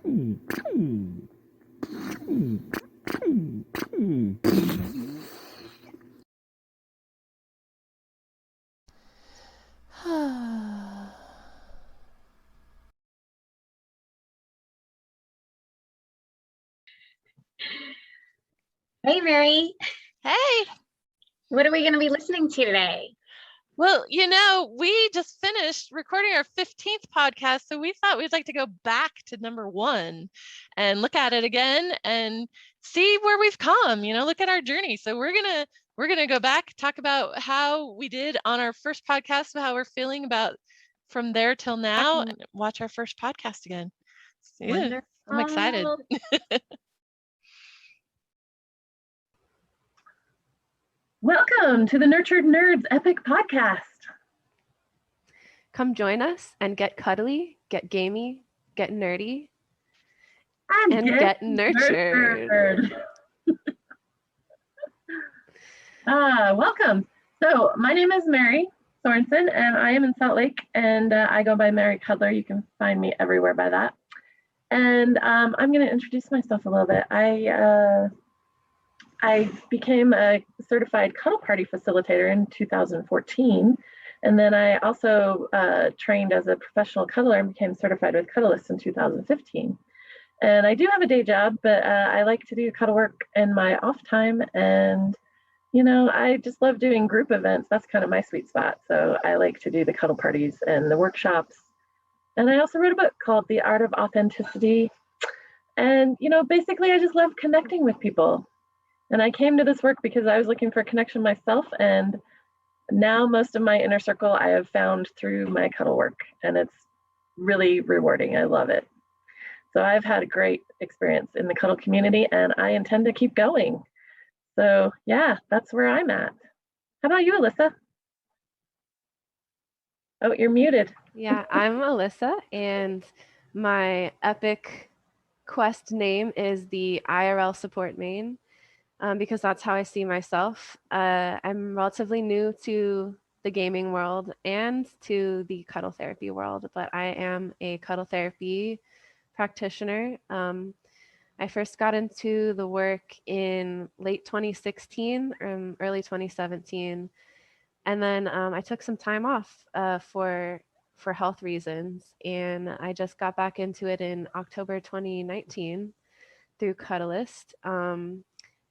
Hey, Mary. Hey. What are we going to be listening to today? Well, we just finished recording our 15th podcast, so we thought we'd like to go back to number 1 and look at it again and see where we've come, look at our journey. So we're going to go back, talk about how we did on our first podcast, how we're feeling about from there till now, and watch our first podcast again. So, yeah, I'm excited. Welcome to the Nurtured Nerds Epic Podcast. Come join us and get cuddly, get gamey, get nerdy, and get nurtured. Welcome. So my name is Mary Sorensen, and I am in Salt Lake, and I go by Mary Cuddler. You can find me everywhere by that. And I'm going to introduce myself a little bit. I became a certified cuddle party facilitator in 2014. And then I also trained as a professional cuddler and became certified with Cuddlist in 2015. And I do have a day job, but I like to do cuddle work in my off time. And, I just love doing group events. That's kind of my sweet spot. So I like to do the cuddle parties and the workshops. And I also wrote a book called The Art of Authenticity. And, basically I just love connecting with people. And I came to this work because I was looking for a connection myself, and now most of my inner circle I have found through my cuddle work, and it's really rewarding. I love it. So I've had a great experience in the cuddle community, and I intend to keep going. So yeah, that's where I'm at. How about you, Alyssa? Oh, you're muted. Yeah, I'm Alyssa, and my epic quest name is the IRL support main. Because that's how I see myself. I'm relatively new to the gaming world and to the cuddle therapy world, but I am a cuddle therapy practitioner. I first got into the work in late 2016, early 2017, and then I took some time off for health reasons, and I just got back into it in October 2019 through Cuddlist.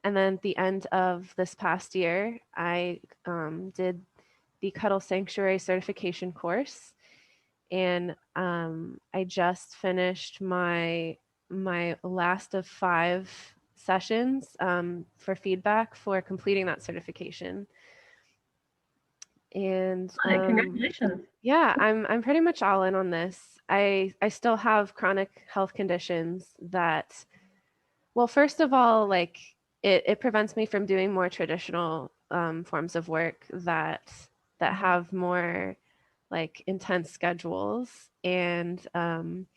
And then at the end of this past year, I did the Cuddle Sanctuary certification course. And I just finished my last of 5 sessions for feedback for completing that certification. And congratulations. Yeah, I'm pretty much all in on this. I still have chronic health conditions that, well, first of all, like, it prevents me from doing more traditional forms of work that have more like intense schedules. And then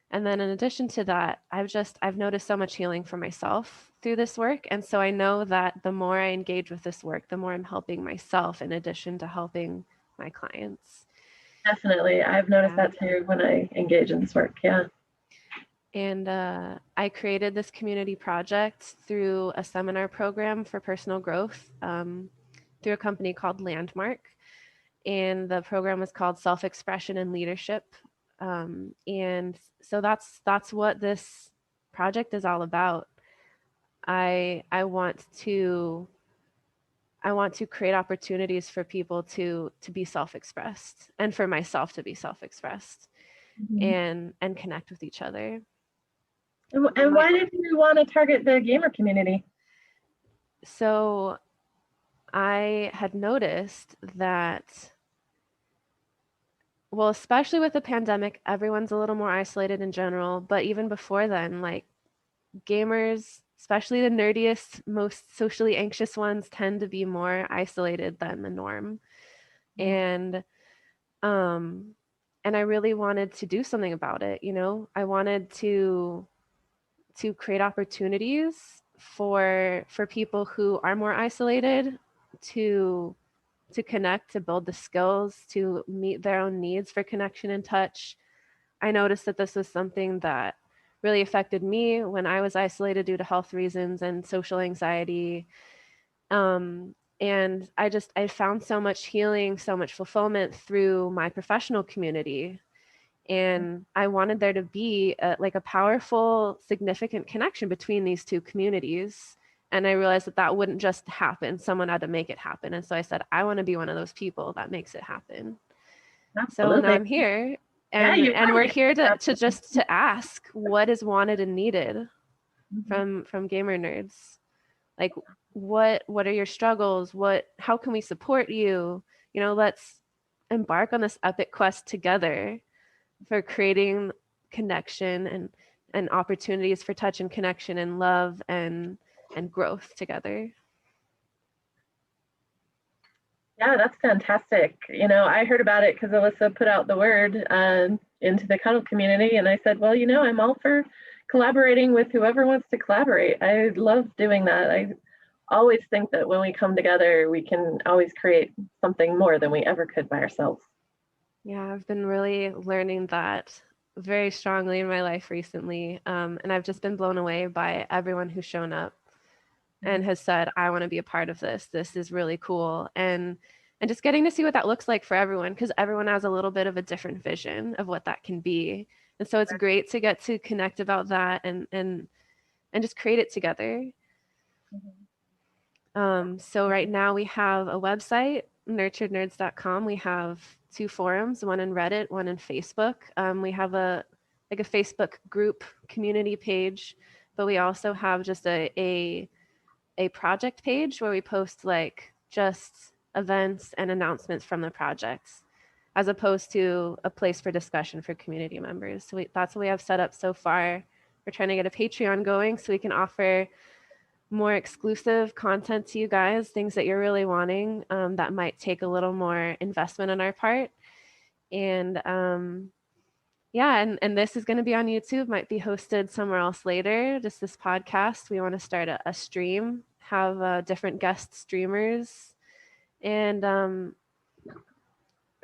in addition to that, I've noticed so much healing for myself through this work. And so I know that the more I engage with this work, the more I'm helping myself in addition to helping my clients. Definitely. I've noticed that too when I engage in this work. Yeah. And I created this community project through a seminar program for personal growth through a company called Landmark. And the program was called Self-Expression and Leadership. And so that's what this project is all about. I want to create opportunities for people to be self-expressed, and for myself to be self-expressed, and connect with each other. And why did you want to target the gamer community? So I had noticed that, well, especially with the pandemic, everyone's a little more isolated in general. But even before then, like, gamers, especially the nerdiest, most socially anxious ones, tend to be more isolated than the norm. And I really wanted to do something about it. I wanted to create opportunities for people who are more isolated to connect, to build the skills, to meet their own needs for connection and touch. I noticed that this was something that really affected me when I was isolated due to health reasons and social anxiety. And I found so much healing, so much fulfillment through my professional community. And I wanted there to be like a powerful, significant connection between these two communities. And I realized that wouldn't just happen. Someone had to make it happen. And so I said, I want to be one of those people that makes it happen. Absolutely. So now I'm here. Yeah, And we're here to ask what is wanted and needed Mhm. from gamer nerds. Like what are your struggles? How can we support you? Let's embark on this epic quest together for creating connection and opportunities for touch and connection and love and growth together. Yeah, that's fantastic. I heard about it because Alyssa put out the word into the Cuddle community, and I said, well, I'm all for collaborating with whoever wants to collaborate. I love doing that. I always think that when we come together, we can always create something more than we ever could by ourselves. Yeah, I've been really learning that very strongly in my life recently. And I've just been blown away by everyone who's shown up and has said, I want to be a part of this. This is really cool. And just getting to see what that looks like for everyone, because everyone has a little bit of a different vision of what that can be. And so it's great to get to connect about that and just create it together. So right now we have a website, nurturednerds.com. We have 2 forums, one in Reddit, one in Facebook. We have a Facebook group community page, but we also have just a project page where we post like just events and announcements from the projects, as opposed to a place for discussion for community members. So that's what we have set up so far. We're trying to get a Patreon going so we can offer more exclusive content to you guys, things that you're really wanting, that might take a little more investment on our part. And and this is going to be on YouTube, might be hosted somewhere else later. Just this podcast, we want to start a stream, have different guest streamers. And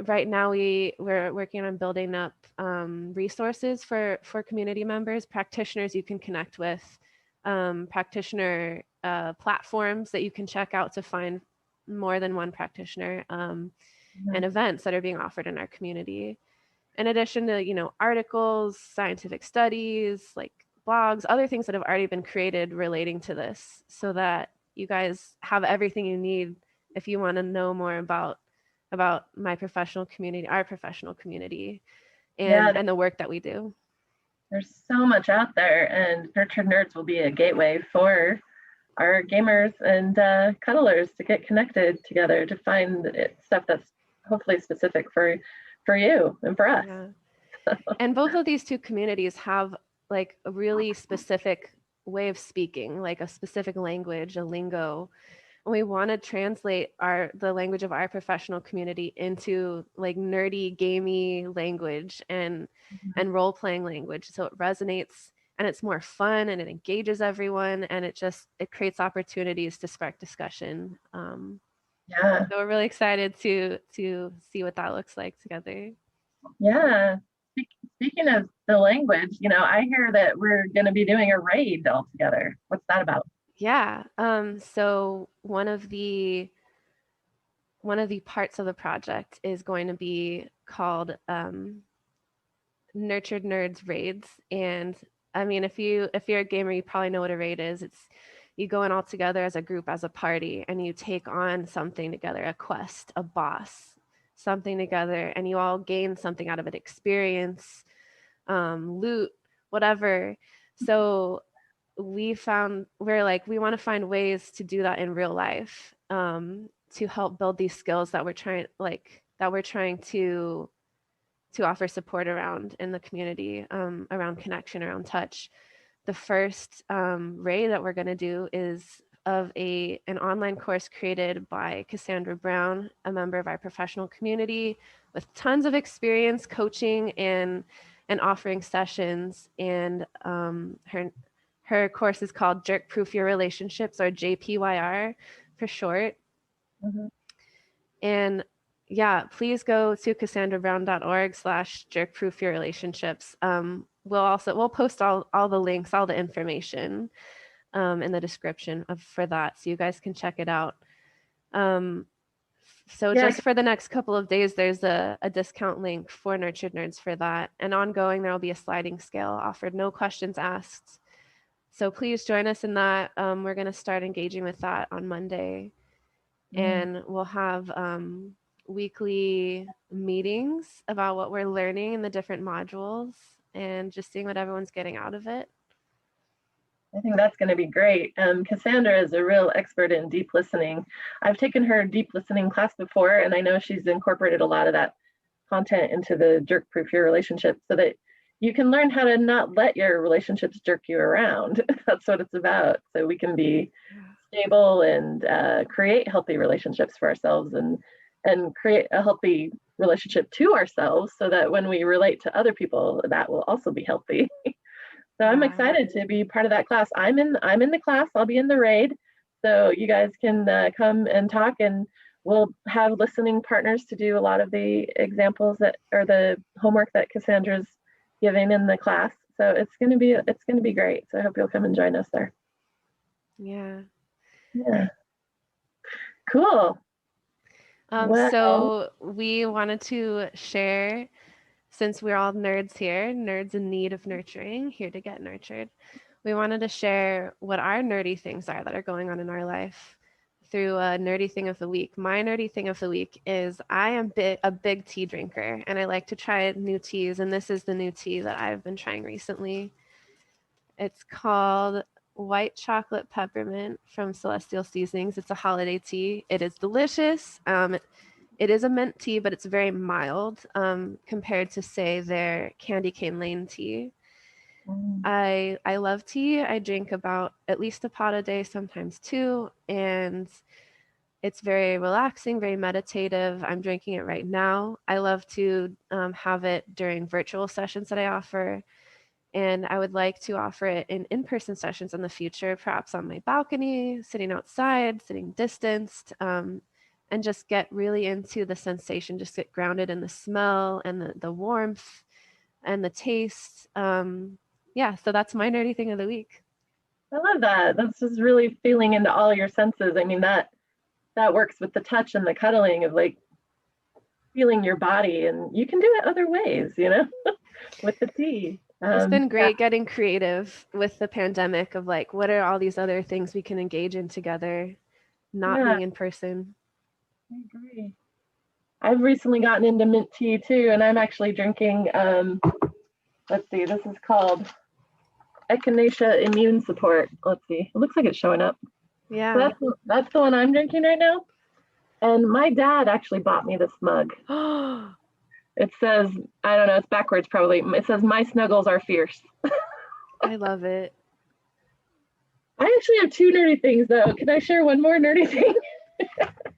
right now we're working on building up resources for community members, practitioners you can connect with, practitioner platforms that you can check out to find more than one practitioner, and events that are being offered in our community. In addition to, articles, scientific studies, like blogs, other things that have already been created relating to this, so that you guys have everything you need if you want to know more about my professional community, our professional community, and the work that we do. There's so much out there, and Nurtured Nerds will be a gateway for our gamers and cuddlers to get connected together to find stuff that's hopefully specific for you and for us. Yeah. And both of these 2 communities have like a really specific way of speaking, like a specific language, a lingo. And we want to translate the language of our professional community into like nerdy, gamey language and role-playing language. So it resonates and it's more fun and it engages everyone, and it creates opportunities to spark discussion. Yeah. So we're really excited to see what that looks like together. Yeah. Speaking of the language, I hear that we're going to be doing a raid all together. What's that about? Yeah. So one of the parts of the project is going to be called Nurtured Nerds Raids. And I mean, if you're a gamer, you probably know what a raid is. It's you go in all together as a group, as a party, and you take on something together, a quest, a boss, something together, and you all gain something out of it, experience, loot, whatever. So we want to find ways to do that in real life, to help build these skills that we're trying to offer support around in the community, around connection, around touch. The first raid that we're going to do is of an online course created by Cassandra Brown, a member of our professional community with tons of experience coaching and offering sessions. And her course is called Jerk Proof Your Relationships, or JPYR for short. And yeah, please go to cassandrabrown.org/jerkproofyourrelationships. We'll post all the links, all the information in the description for that, so you guys can check it out. So Yeah. just for the next couple of days, there's a discount link for Nurtured Nerds for that. And ongoing, there will be a sliding scale offered, no questions asked. So please join us in that. We're going to start engaging with that on Monday. And we'll have weekly meetings about what we're learning in the different modules and just seeing what everyone's getting out of it. I think that's going to be great. Cassandra is a real expert in deep listening. I've taken her deep listening class before, and I know she's incorporated a lot of that content into the Jerk Proof Your Relationship so that you can learn how to not let your relationships jerk you around. That's what it's about. So we can be stable and create healthy relationships for ourselves and create a healthy relationship to ourselves so that when we relate to other people, that will also be healthy. So I'm excited to be part of that class. I'm in the class. I'll be in the raid. So you guys can come and talk, and we'll have listening partners to do a lot of the examples that or the homework that Cassandra's giving in the class. So it's going to be great. So I hope you'll come and join us there. Yeah. Yeah. Cool. So we wanted to share, since we're all nerds here, nerds in need of nurturing, here to get nurtured, we wanted to share what our nerdy things are that are going on in our life through a nerdy thing of the week. My nerdy thing of the week is I am a big tea drinker, and I like to try new teas, and this is the new tea that I've been trying recently. It's called White Chocolate Peppermint from Celestial Seasonings. It's a holiday tea. It is delicious. It is a mint tea, but it's very mild compared to, say, their Candy Cane Lane tea. I love tea. I drink about at least a pot a day, sometimes two, and it's very relaxing, very meditative. I'm drinking it right now. I love to have it during virtual sessions that I offer, and I would like to offer it in in-person sessions in the future, perhaps on my balcony, sitting outside, sitting distanced, and just get really into the sensation, just get grounded in the smell and the warmth and the taste. Yeah, so that's my nerdy thing of the week. I love that. That's just really feeling into all your senses. I mean, that works with the touch and the cuddling of like feeling your body, and you can do it other ways, with the tea. It's been great getting creative with the pandemic of like, what are all these other things we can engage in together, not being in person. I agree. I've recently gotten into mint tea too, and I'm actually drinking, let's see, this is called Echinacea Immune Support. Let's see, it looks like it's showing up. Yeah. So that's the one I'm drinking right now. And my dad actually bought me this mug. It says, I don't know, it's backwards probably. It says, "My snuggles are fierce." I love it. I actually have two nerdy things though. Can I share one more nerdy thing?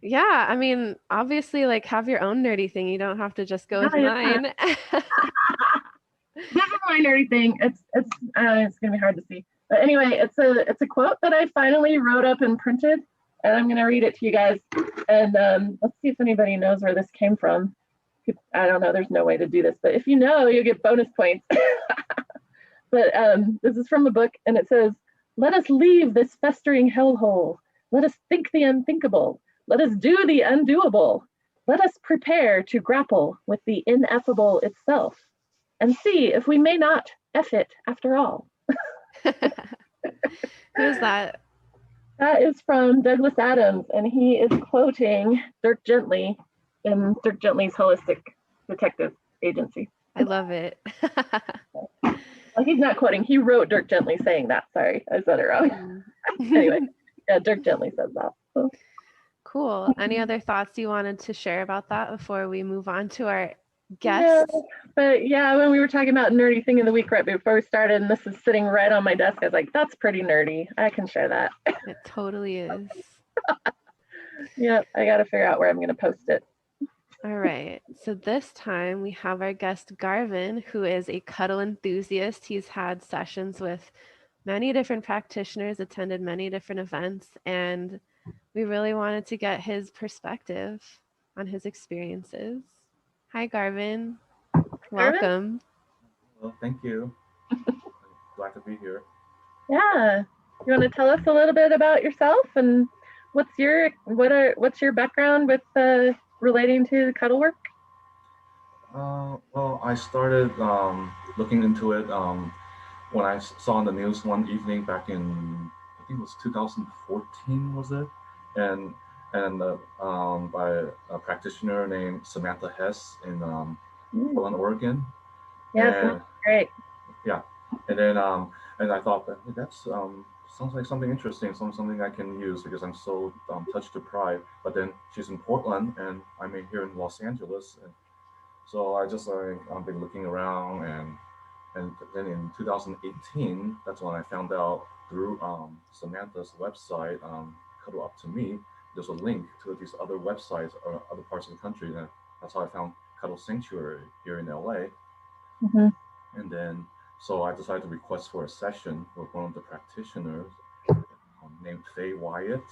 Yeah, I mean, obviously, like, have your own nerdy thing. You don't have to just go with mine. This is my nerdy thing. It's gonna be hard to see. But anyway, it's a quote that I finally wrote up and printed, and I'm gonna read it to you guys. And let's see if anybody knows where this came from. I don't know, there's no way to do this, but if you know, you'll get bonus points. But this is from a book, and it says, "Let us leave this festering hellhole. Let us think the unthinkable. Let us do the undoable. Let us prepare to grapple with the ineffable itself, and see if we may not F it after all." Who's that? That is from Douglas Adams, and he is quoting Dirk Gently in Dirk Gently's Holistic Detective Agency. I love it. Well, he's not quoting. He wrote Dirk Gently saying that. Sorry, I said it wrong. Anyway, yeah, Dirk Gently says that. So. Cool. Any other thoughts you wanted to share about that before we move on to our guests? No, but yeah, when we were talking about nerdy thing of the week right before we started, and this is sitting right on my desk, I was like, that's pretty nerdy. I can share that. It totally is. Yeah, I got to figure out where I'm going to post it. All right. So this time we have our guest Garvin, who is a cuddle enthusiast. He's had sessions with many different practitioners, attended many different events, and we really wanted to get his perspective. on his experiences. Hi, Garvin. Garvin? Welcome. Well, thank you. Glad to be here. Yeah. You want to tell us a little bit about yourself and what's your background with relating to cuddle work? Well, I started looking into it when I saw on the news one evening back in, I think it was 2014, was it? And by a practitioner named Samantha Hess in Portland, Oregon. Yes, And, great. yeah, and then and I thought that that's sounds like something interesting, something I can use because I'm so touch deprived. But then she's in Portland and I'm here in Los Angeles, and so I just I've been looking around, and then in 2018, that's when I found out through Samantha's website, Cuddle Up to Me. There's a link to these other websites or other parts of the country, and that's how I found Cuddle Sanctuary here in LA. Mm-hmm. And then, so I decided to request for a session with one of the practitioners named Faye Wyatt.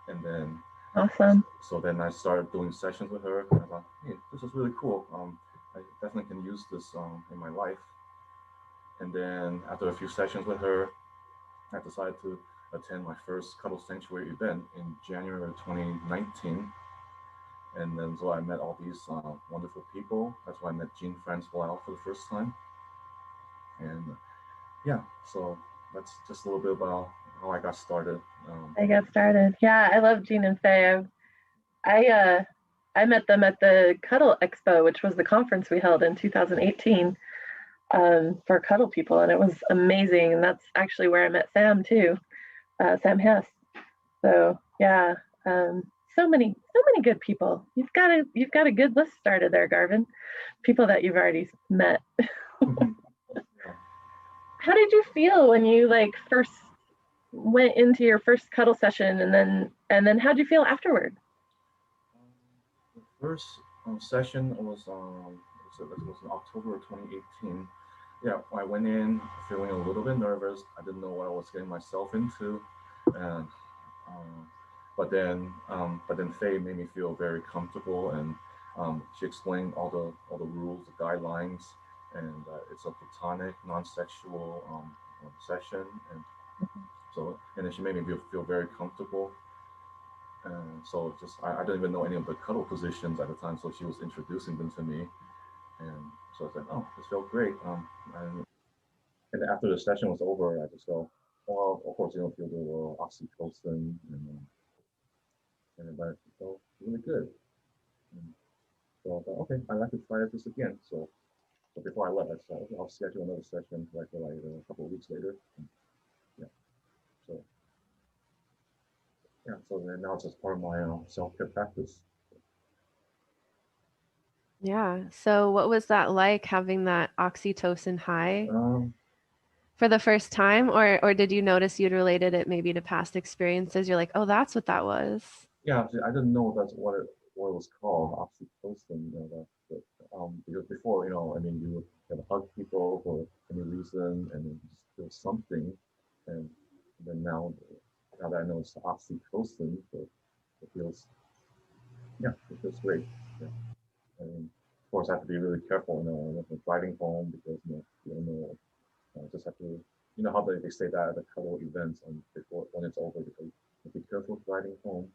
And then, Awesome. so then I started doing sessions with her. And I thought, hey, this is really cool. I definitely can use this in my life. And then after a few sessions with her, I decided to attend my first Cuddle Sanctuary event in January of 2019. And then so I met all these wonderful people. That's why I met Jean Francois for the first time. And yeah, so that's just a little bit about how I got started. Yeah, I love Jean and Faye. I met them at the Cuddle Expo, which was the conference we held in 2018 for Cuddle people, and it was amazing. And that's actually where I met Sam too, Sam Hess. So yeah, so many good people. You've got a good list started there, Garvin. People that you've already met. How did you feel when you first went into your first cuddle session, and then how did you feel afterward? The first session was in October of 2018. Yeah, I went in feeling a little bit nervous. I didn't know what I was getting myself into, and but then Faye made me feel very comfortable, and she explained all the rules, the guidelines, and it's a platonic, non-sexual session, and so and then she made me feel very comfortable. And so I didn't even know any of the cuddle positions at the time, so she was introducing them to me, and so I said, "Oh, this felt great." And after the session was over, I just go, "Well, of course, feel the little oxytocin, and it felt really good." And so I thought, okay, I'd like to try this again. So before I left, I said, okay, I'll schedule another session a couple of weeks later. And yeah, so. Yeah, so then now it's just part of my self-care practice. Yeah. So what was that like, having that oxytocin high for the first time, or did you notice you'd related it maybe to past experiences? You're like, oh, that's what that was. Yeah, I didn't know that's what it was called, oxytocin. Because before, I mean, you can hug people for any reason and then just feel something, and then now that I know it's oxytocin, so it feels great. Yeah. And of course, I have to be really careful, when driving home, because you don't know. Just have to, how they say that at the cuddle events, and before when it's over, because be careful driving home.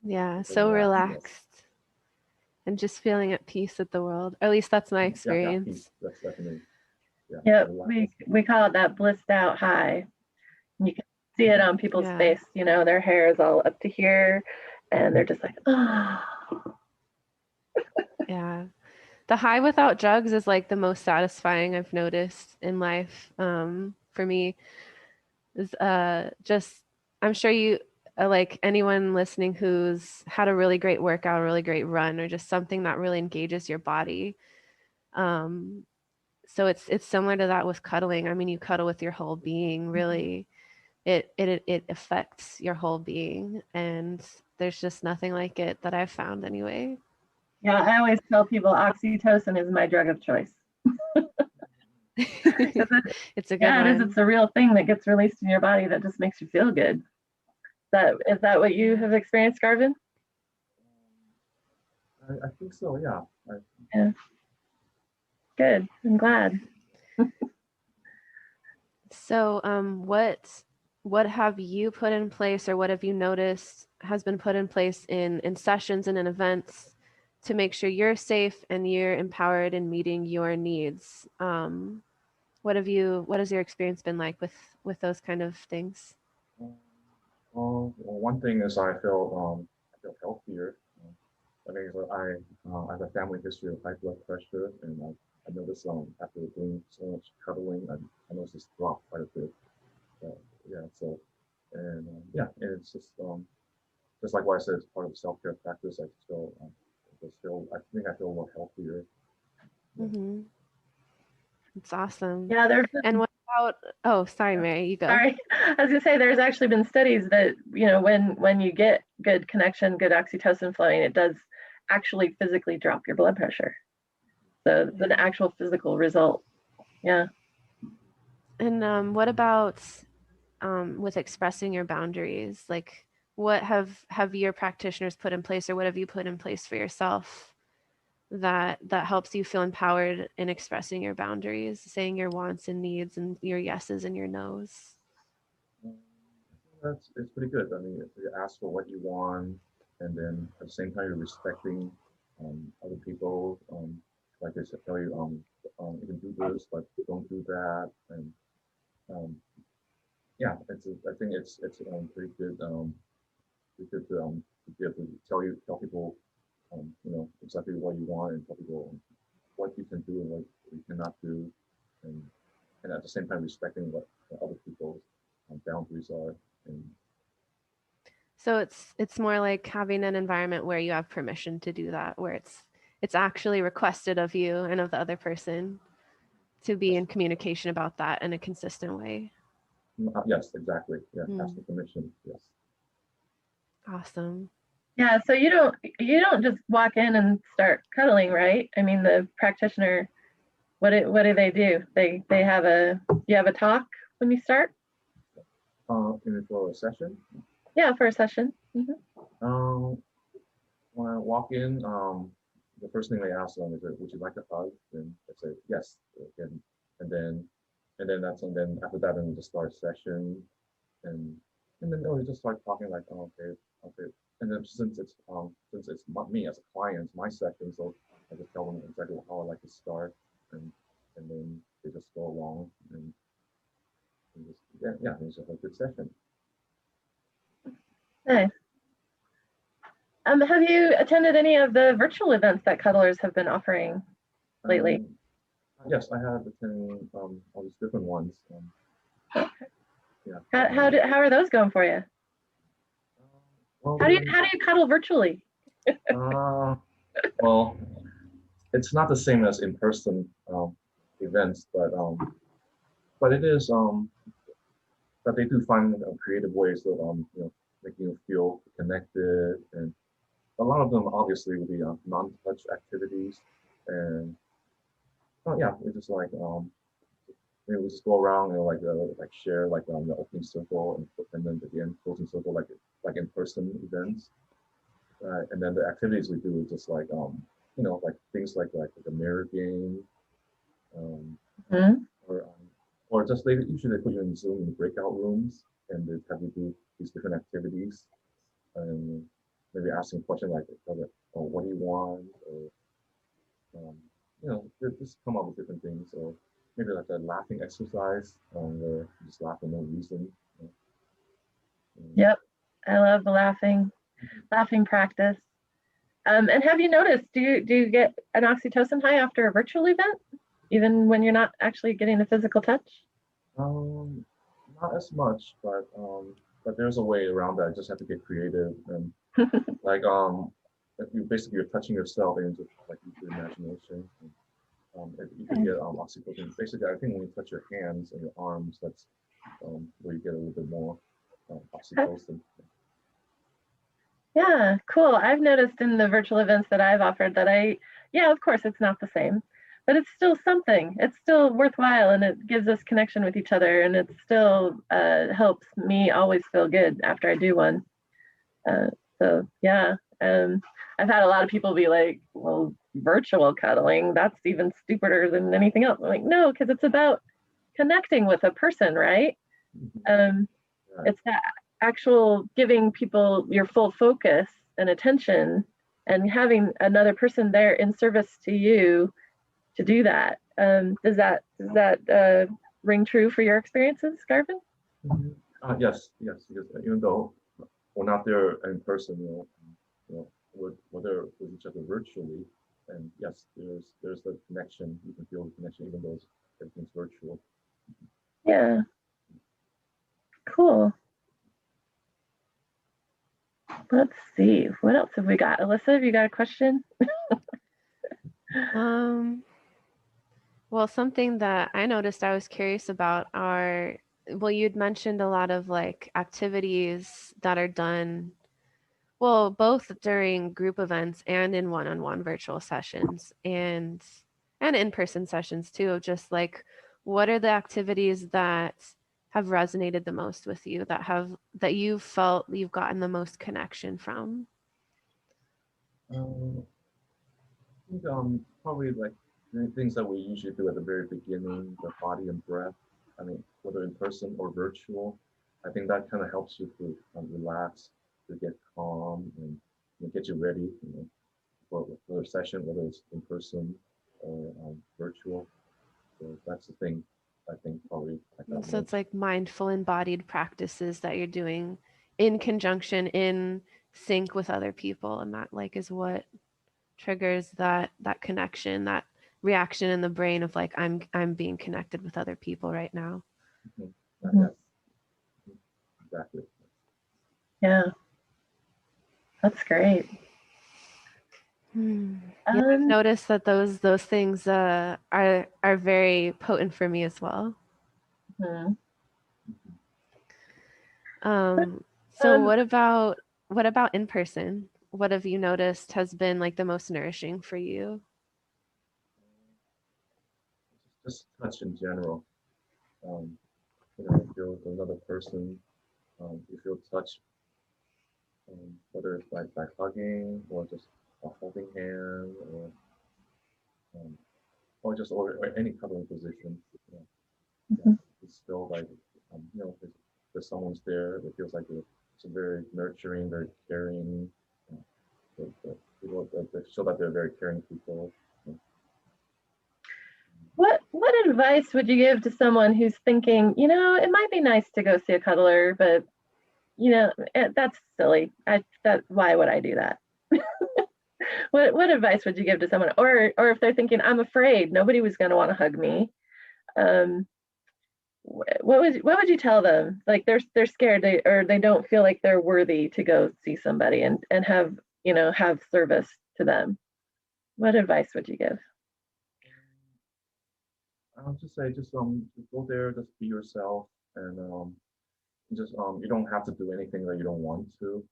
Yeah, so relaxed and just feeling at peace with the world. Or at least that's my experience. Yeah, that's definitely. Yeah, we call it that blissed out high. You can see it on people's face. Their hair is all up to here, and they're just like, oh. Yeah. The high without drugs is like the most satisfying I've noticed in life. For me, is just, I'm sure you, like anyone listening who's had a really great workout, a really great run, or just something that really engages your body. So it's similar to that with cuddling. I mean, you cuddle with your whole being, really. It affects your whole being, and there's just nothing like it that I've found anyway. Yeah, I always tell people oxytocin is my drug of choice. It's a good one. It is. It's a real thing that gets released in your body that just makes you feel good. Is that what you have experienced, Garvin? I think so. Yeah. Good. I'm glad. So, what have you put in place, or what have you noticed has been put in place in sessions and in events to make sure you're safe and you're empowered in meeting your needs? What has your experience been like with those kind of things? Well, one thing is I feel healthier. I think I have a family history of high blood pressure, and I noticed after doing so much cuddling, I noticed this drop quite a bit. Yeah, so and it's just like what I said, it's part of the self-care practice. I think I feel a lot healthier. Mm-hmm. It's awesome. Yeah, there's And what about, oh, sorry, Mary, you go. sorry. I was gonna say there's actually been studies that, when you get good connection, good oxytocin flowing, it does actually physically drop your blood pressure. So it's an actual physical result. Yeah. And what about with expressing your boundaries? Like, what have your practitioners put in place, or what have you put in place for yourself that helps you feel empowered in expressing your boundaries, saying your wants and needs and your yeses and your nos? It's pretty good. I mean, if you ask for what you want, and then at the same time you're respecting other people. Like I said, tell you you can do this, but don't do that, and um, yeah, I think it's pretty good. Pretty good to be able to tell people exactly what you want, and tell people what you can do and what you cannot do, and at the same time respecting what other people's boundaries are. And So it's more like having an environment where you have permission to do that, where it's actually requested of you and of the other person to be in communication about that in a consistent way. yes, exactly. Yeah, ask for permission. Yes. Awesome. Yeah. So you don't just walk in and start cuddling, right? I mean, the practitioner, what do they do? You have a talk when you start? For a session. Yeah, for a session. Mm-hmm. When I walk in, the first thing they ask them is, "Would you like a hug?" And I say yes, and then after that, then we just start a session, and then we just start talking like, oh, okay, and then since it's me as a client, it's my session, so I just tell them exactly how I like to start, and then they just go along, and just it's just a good session. Nice. Have you attended any of the virtual events that cuddlers have been offering lately? Yes, I have attended all these different ones. Okay. Yeah. How are those going for you? Well, How do you cuddle virtually? well, it's not the same as in-person events, but it is but they do find creative ways of making you feel connected, and a lot of them obviously will be non-touch activities, and yeah, we just like maybe we just go around and like share the opening circle, and then at the end closing circle, like in-person events, and then the activities we do is just like like things like the mirror game, Mm-hmm. or just usually they put you in Zoom in breakout rooms, and they have you do these different activities, and maybe asking a question like, oh, what do you want, or they just come up with different things, or maybe like a laughing exercise, where you just laugh for no reason. Yep, I love the laughing practice. And have you noticed, do you get an oxytocin high after a virtual event, even when you're not actually getting the physical touch? Not as much, but there's a way around that. I just have to get creative, and like you're touching yourself into like your imagination. And, you can get oxytocin. Basically, I think when you touch your hands and your arms, that's where you get a little bit more oxytocin. Yeah, cool. I've noticed in the virtual events that I've offered that of course it's not the same, but it's still something. It's still worthwhile, and it gives us connection with each other, and it still helps me always feel good after I do one. So yeah, I've had a lot of people be like, well, virtual cuddling, that's even stupider than anything else. I'm like, no, because it's about connecting with a person, right? It's that actual giving people your full focus and attention and having another person there in service to you to do that. Does that ring true for your experiences, Garvin? Yes, because even though we're not there in person, we're there with each other virtually, and yes, there's the connection. You can feel the connection even though everything's virtual. Yeah. Cool. Let's see. What else have we got? Alyssa, have you got a question? Well, something that I noticed I was curious about well, you'd mentioned a lot of like activities that are done, well, both during group events and in one-on-one virtual sessions and in-person sessions too, of just like, what are the activities that have resonated the most with you, that you felt you've gotten the most connection from? I think probably like the things that we usually do at the very beginning, the body and breath. I mean, whether in person or virtual, I think that kind of helps you to relax, to get calm, and get you ready, for a session, whether it's in person or virtual. So that's the thing. I think probably. So it's like mindful embodied practices that you're doing in conjunction, in sync with other people, and that like is what triggers that connection, that reaction in the brain of like I'm being connected with other people right now. Mm-hmm. Yes. Exactly. Yeah, that's great. Yeah, I've noticed that those things are very potent for me as well. So what about in person? What have you noticed has been like the most nourishing for you? Just touch in general. If you're with another person, you feel touch, whether it's by hugging or just a holding hand or any cuddling position. It's still like if there's someone's there, it feels like it's a very nurturing, very caring. People that show that they're very caring people. What advice would you give to someone who's thinking, it might be nice to go see a cuddler, but that's silly. Why would I do that? What advice would you give to someone, or if they're thinking, I'm afraid nobody was going to want to hug me? What would you tell them? Like they're scared, they don't feel like they're worthy to go see somebody and have have service to them. What advice would you give? I'll just say, just go there, just be yourself, and just you don't have to do anything that you don't want to.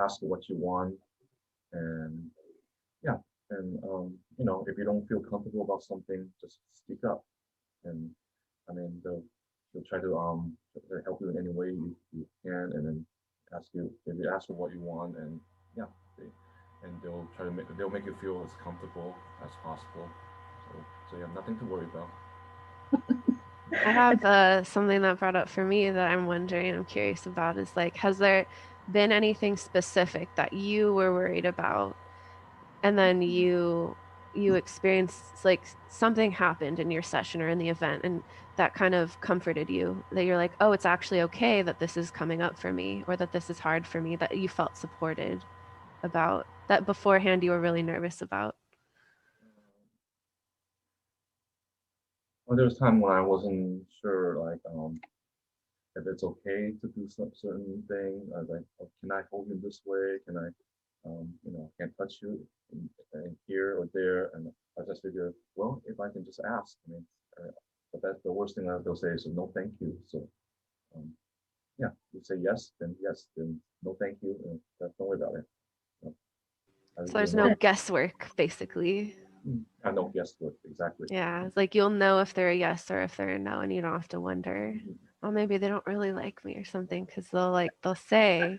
Ask for what you want, and if you don't feel comfortable about something, just speak up, and I mean they'll try to help you in any way you can, and then maybe ask for what you want, and they'll make you feel as comfortable as possible. So you have nothing to worry about. I have something that brought up for me that I'm curious about is like, has there been anything specific that you were worried about, and then you experienced like something happened in your session or in the event, and that kind of comforted you, that you're like, oh, it's actually okay that this is coming up for me, or that this is hard for me, that you felt supported about, that beforehand you were really nervous about? Well, there was a time when I wasn't sure, like, if it's okay to do some certain thing. I was like, oh, can I hold you this way? Can I, can't touch you in here or there? And I just figured, well, if I can just ask, but that's the worst thing they'll say is no, thank you. So, you say yes, then no, thank you. Don't worry about it. So there's no guesswork, basically. No guesswork, exactly. Yeah, it's like you'll know if they're a yes or if they're a no, and you don't have to wonder, oh, maybe they don't really like me or something, because they'll say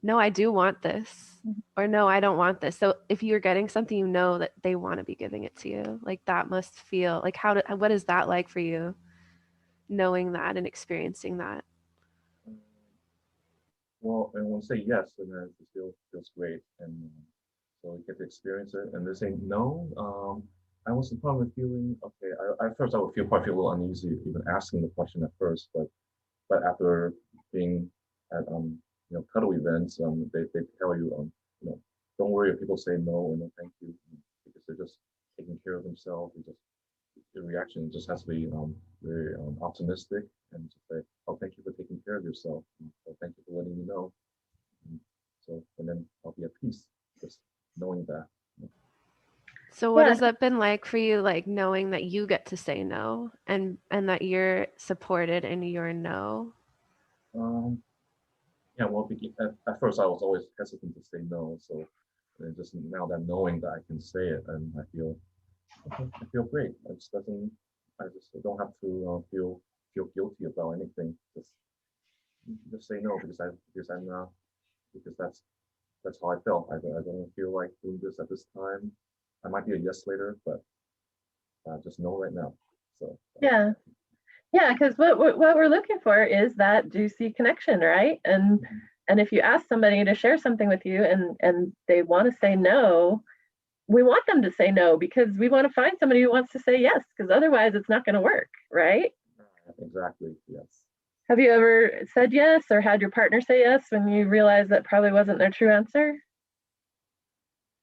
no, I do want this, or no, I don't want this. So if you're getting something, you know that they want to be giving it to you. Like that must feel like what is that like for you, knowing that and experiencing that? Well, and when they say yes, then it feels great, and so we get to experience it. And they say no. I was probably feeling okay. At first, I would probably feel a little uneasy even asking the question at first, but after being at cuddle events, they tell you don't worry if people say no or no thank you, because they're just taking care of themselves. Your reaction just has to be very optimistic and just say, oh, thank you for taking care of yourself. And, oh, thank you for letting me know. And then I'll be at peace just knowing that. So what has that been like for you, like knowing that you get to say no and that you're supported in your no? Yeah, well, at first I was always hesitant to say no. So just now that knowing that I can say it, and I feel great. I just don't have to feel guilty about anything. Just say no because that's how I felt. I don't feel like doing this at this time. I might be a yes later, but just no right now. So yeah, because what we're looking for is that juicy connection, right? And if you ask somebody to share something with you and they want to say no, we want them to say no because we want to find somebody who wants to say yes, because otherwise it's not going to work, right? Exactly. Yes. Have you ever said yes or had your partner say yes when you realized that probably wasn't their true answer?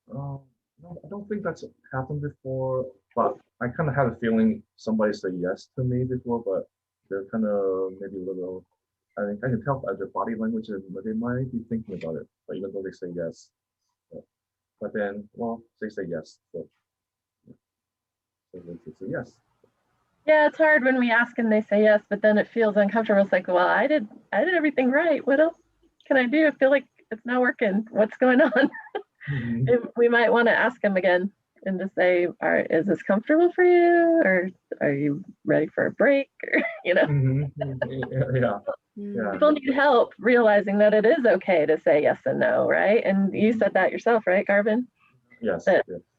No, I don't think that's happened before, but I kind of had a feeling somebody said yes to me before, but they're kind of maybe a little, I can tell by their body language that they might be thinking about it, but even though they say yes. But then, well, they say yes, so they say yes. Yeah, it's hard when we ask and they say yes, but then it feels uncomfortable. It's like, well, I did everything right. What else can I do? I feel like it's not working. What's going on? We might want to ask them again and just say, is this comfortable for you? Or are you ready for a break? Or, Yeah. People need help realizing that it is okay to say yes and no, right? And you said that yourself, right, Garvin? Yes.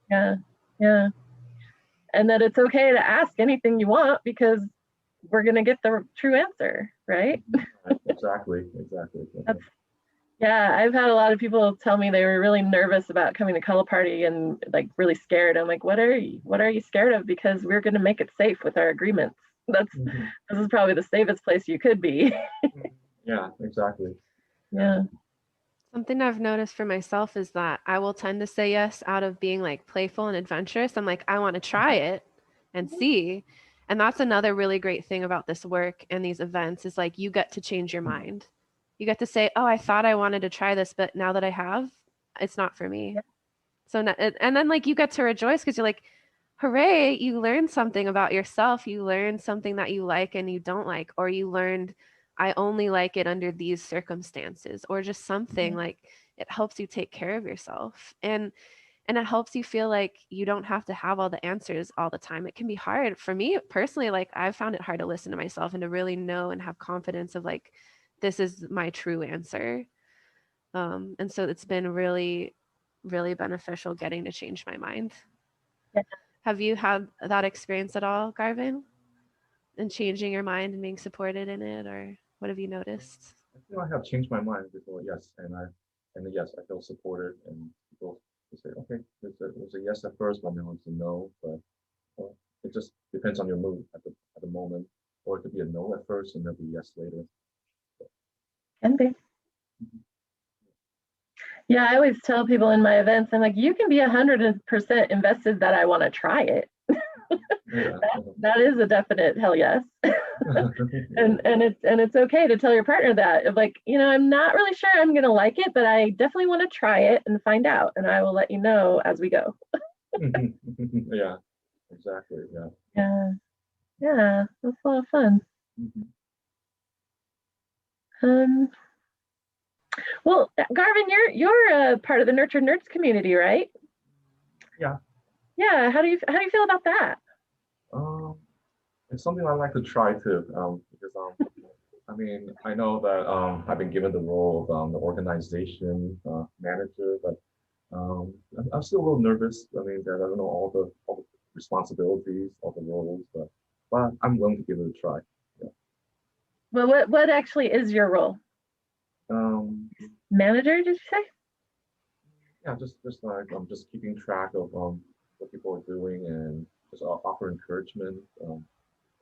Yeah. And that it's okay to ask anything you want because we're going to get the true answer, right? Exactly. Yeah, I've had a lot of people tell me they were really nervous about coming to Cuddle Party and like really scared. I'm like, what are you scared of? Because we're going to make it safe with our agreements. This is probably the safest place you could be. Yeah, exactly. Yeah. Something I've noticed for myself is that I will tend to say yes out of being like playful and adventurous. I'm like, I want to try it and see. And that's another really great thing about this work and these events is like you get to change your mind. You get to say, oh, I thought I wanted to try this, but now that I have, it's not for me. Yeah. So, and then like you get to rejoice because you're like, hooray, you learned something about yourself. You learned something that you like and you don't like, or you learned I only like it under these circumstances, or just something like it helps you take care of yourself. And it helps you feel like you don't have to have all the answers all the time. It can be hard for me personally. Like I've found it hard to listen to myself and to really know and have confidence of like, this is my true answer. And so it's been really, really beneficial getting to change my mind. Yeah. Have you had that experience at all, Garvin? And changing your mind and being supported in it, or what have you noticed? I feel I have changed my mind before, yes, and yes, I feel supported, and people say, okay, it was a yes at first, but now it's a no. But it just depends on your mood at the moment, or it could be a no at first and then be yes later. Can be. Yeah, I always tell people in my events, I'm like, you can be 100% invested that I want to try it. That is a definite hell yes. and it's okay to tell your partner that of like, I'm not really sure I'm gonna like it, but I definitely want to try it and find out, and I will let you know as we go. Yeah, exactly. Yeah, that's a lot of fun. Well, Garvin, you're a part of the Nurtured Nerds community, right? Yeah. How do you feel about that? It's something I like to try too, because I mean, I know that I've been given the role of the organization manager, but I'm still a little nervous. I mean, that I don't know all the responsibilities, all the roles, but I'm willing to give it a try. Yeah. Well, what actually is your role? Um, Manager, did you say? yeah, just like I'm just keeping track of what people are doing and just offer encouragement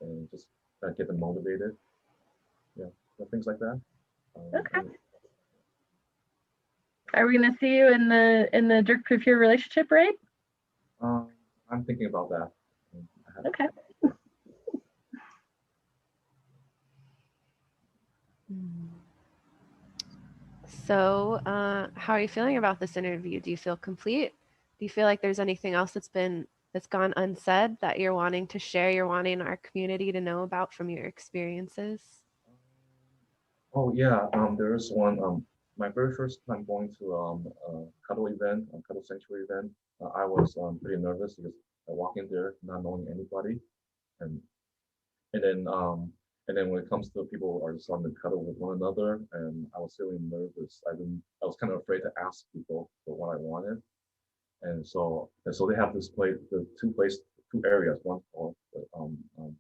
and just get them motivated. Yeah, things like that. Okay. Are we gonna see you in the Jerk Proof Your Relationship raid? I'm thinking about that. Okay. So, how are you feeling about this interview? Do you feel complete? Do you feel like there's anything else that's gone unsaid that you're wanting to share, you're wanting our community to know about from your experiences? Oh yeah, there is one. My very first time going to a Cuddle event, a Cuddle Sanctuary event, I was pretty nervous because I walk in there not knowing anybody, and and then um and then when it comes to people who are just on the cuddle with one another, and I was feeling nervous. I was kind of afraid to ask people for what I wanted, and so they have this place, two areas. One called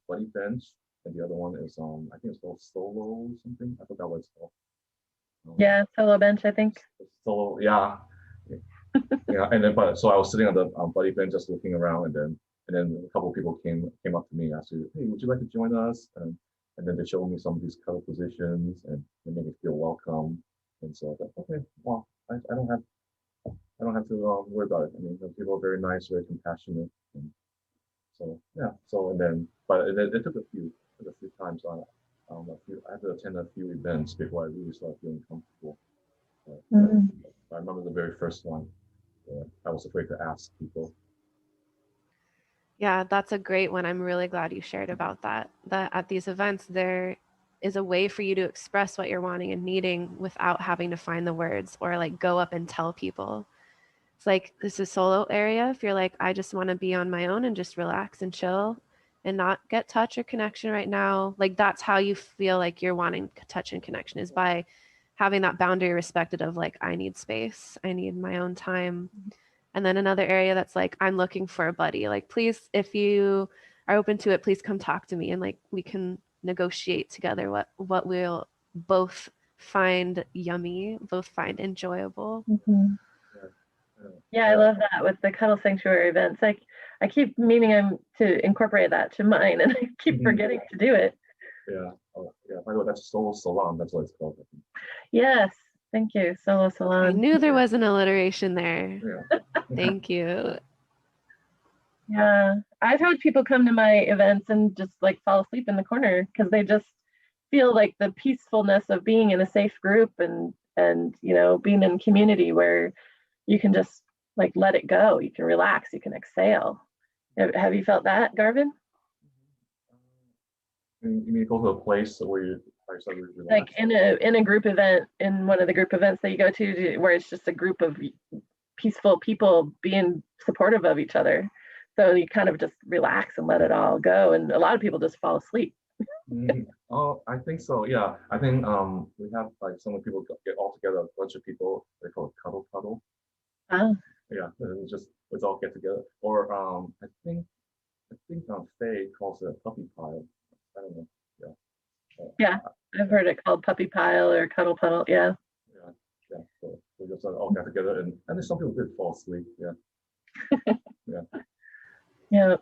Buddy Bench, and the other one is I think it's called Solo something. I forgot what it's called. Yeah, solo bench, I think. Solo, yeah, yeah. And then, but so I was sitting on the buddy bench just looking around, and then a couple of people came up to me, asked me, "Hey, would you like to join us?" And then they showed me some of these cuddle positions, and they made me feel welcome. And so I thought, okay, well, I don't have to worry about it. I mean, the people are very nice, very compassionate, and so yeah. So and then, but it took a few times. I had to attend a few events before I really started feeling comfortable. Mhm. I remember the very first one. I was afraid to ask people. Yeah, that's a great one. I'm really glad you shared about that. That at these events, there is a way for you to express what you're wanting and needing without having to find the words or like go up and tell people. It's like this is solo area. If you're like, I just want to be on my own and just relax and chill and not get touch or connection right now, like that's how you feel like you're wanting touch and connection is by having that boundary respected of like, I need space, I need my own time. And then another area that's like, I'm looking for a buddy. Like, please, if you are open to it, please come talk to me and like we can negotiate together what we'll both find yummy, both find enjoyable. Mhm. Yeah, I love that with the Cuddle Sanctuary events. Like, I keep meaning to incorporate that to mine, and I keep forgetting to do it. Yeah. Oh, yeah. By the way, that's Soul Salon. That's what it's called. Yes, thank you, Solo I Salon. knew there was an alliteration there. Yeah. Thank you. Yeah, I've had people come to my events and just like fall asleep in the corner because they just feel like the peacefulness of being in a safe group and being in community where you can just like let it go. You can relax. You can exhale. Have you felt that, Garvin? You mean go to a place where you relax? Like in a group event, in one of the group events that you go to where it's just a group of peaceful people being supportive of each other. So you kind of just relax and let it all go. And a lot of people just fall asleep. Oh, I think so. Yeah, I think we have like some people get all together, a bunch of people. They call it cuddle. Ah, Yeah, and let's all get together. Or I think Faye calls it a puppy pile. I don't know. yeah, I've heard it called puppy pile or cuddle puddle. Yeah. Yeah. So we just all got together, and then some people did fall asleep. Yeah. Yeah. Yeah.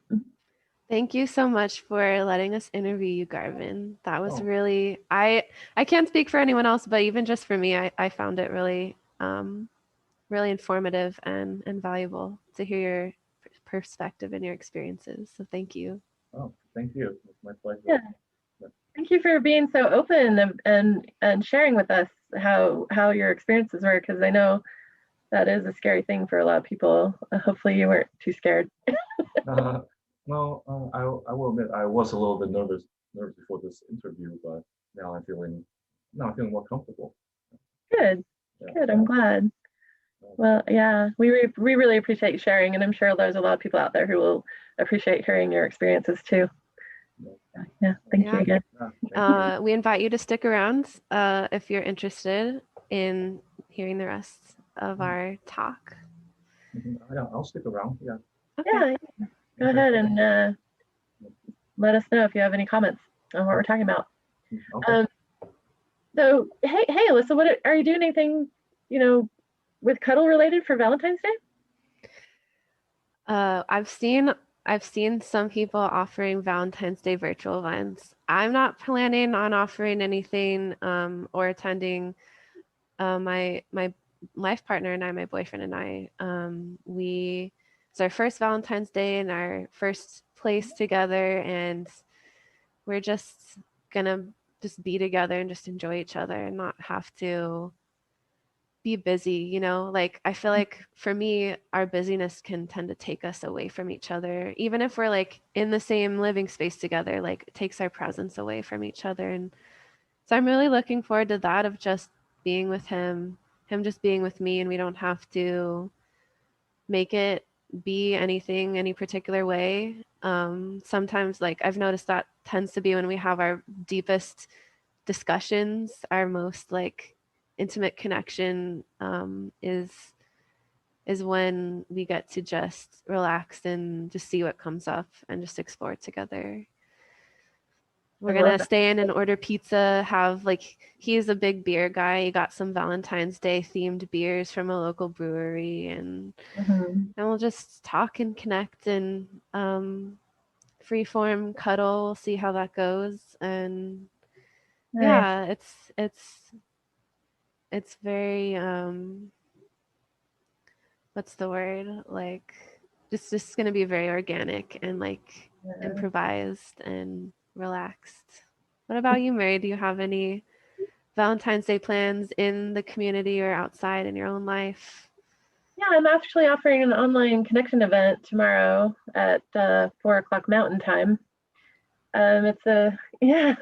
Thank you so much for letting us interview you, Garvin. That was Oh. really, I can't speak for anyone else, but even just for me, I found it really, really informative and valuable to hear your perspective and your experiences. So thank you. Oh, thank you. It's my pleasure. Yeah. Thank you for being so open and sharing with us how your experiences were, because I know that is a scary thing for a lot of people. Hopefully you weren't too scared. Well, I will admit I was a little bit nervous before this interview, but now I'm feeling more comfortable. Good. Yeah. Good. I'm glad. Well, yeah, we really appreciate you sharing, and I'm sure there's a lot of people out there who will appreciate hearing your experiences too. Yeah, thank you Yeah. again. Yeah, thank you. We invite you to stick around if you're interested in hearing the rest of our talk. Yeah, I'll stick around. Yeah. Okay. Yeah, go ahead and let us know if you have any comments on what we're talking about. Okay. So, hey, Alyssa, what are you doing anything, with Cuddle related for Valentine's Day? I've seen some people offering Valentine's Day virtual events. I'm not planning on offering anything or attending. My life partner and I, my boyfriend and I, it's our first Valentine's Day and our first place together, and we're just gonna just be together and just enjoy each other and not have to be busy, like I feel like for me our busyness can tend to take us away from each other, even if we're like in the same living space together, like it takes our presence away from each other. And so I'm really looking forward to that, of just being with him just being with me, and we don't have to make it be anything any particular way. Sometimes, like I've noticed, that tends to be when we have our deepest discussions, our most like intimate connection, is when we get to just relax and just see what comes up and just explore together. We're I love gonna that. stay in and order pizza, have like, he's a big beer guy. He got some Valentine's Day themed beers from a local brewery, and Mhm. we'll just talk and connect and freeform cuddle. We'll see how that goes. And Nice. yeah, it's very what's the word? Like just gonna be very organic and like Yeah. improvised and relaxed. What about you, Mary? Do you have any Valentine's Day plans in the community or outside in your own life? Yeah, I'm actually offering an online connection event tomorrow at 4 o'clock Mountain Time. It's a yeah,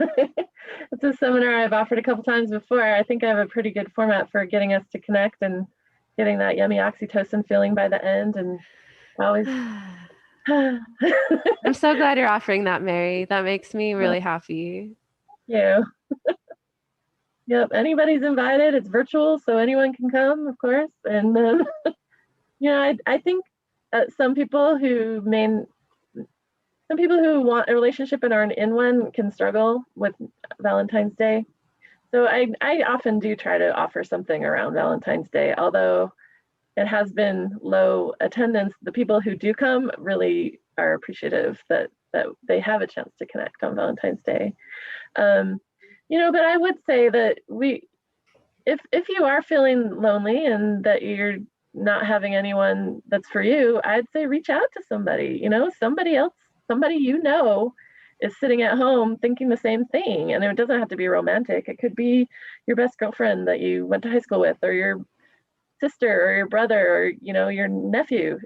it's a seminar I've offered a couple times before. I think I have a pretty good format for getting us to connect and getting that yummy oxytocin feeling by the end. And always, I'm so glad you're offering that, Mary. That makes me really happy. yeah, yep. Anybody's invited. It's virtual, so anyone can come, of course. And I think some people who want a relationship and aren't in one can struggle with Valentine's Day. So I often do try to offer something around Valentine's Day, although it has been low attendance. The people who do come really are appreciative that they have a chance to connect on Valentine's Day. But I would say that if you are feeling lonely and that you're not having anyone that's for you, I'd say reach out to somebody. Somebody else, somebody is sitting at home thinking the same thing. And it doesn't have to be romantic. It could be your best girlfriend that you went to high school with, or your sister, or your brother, or your nephew,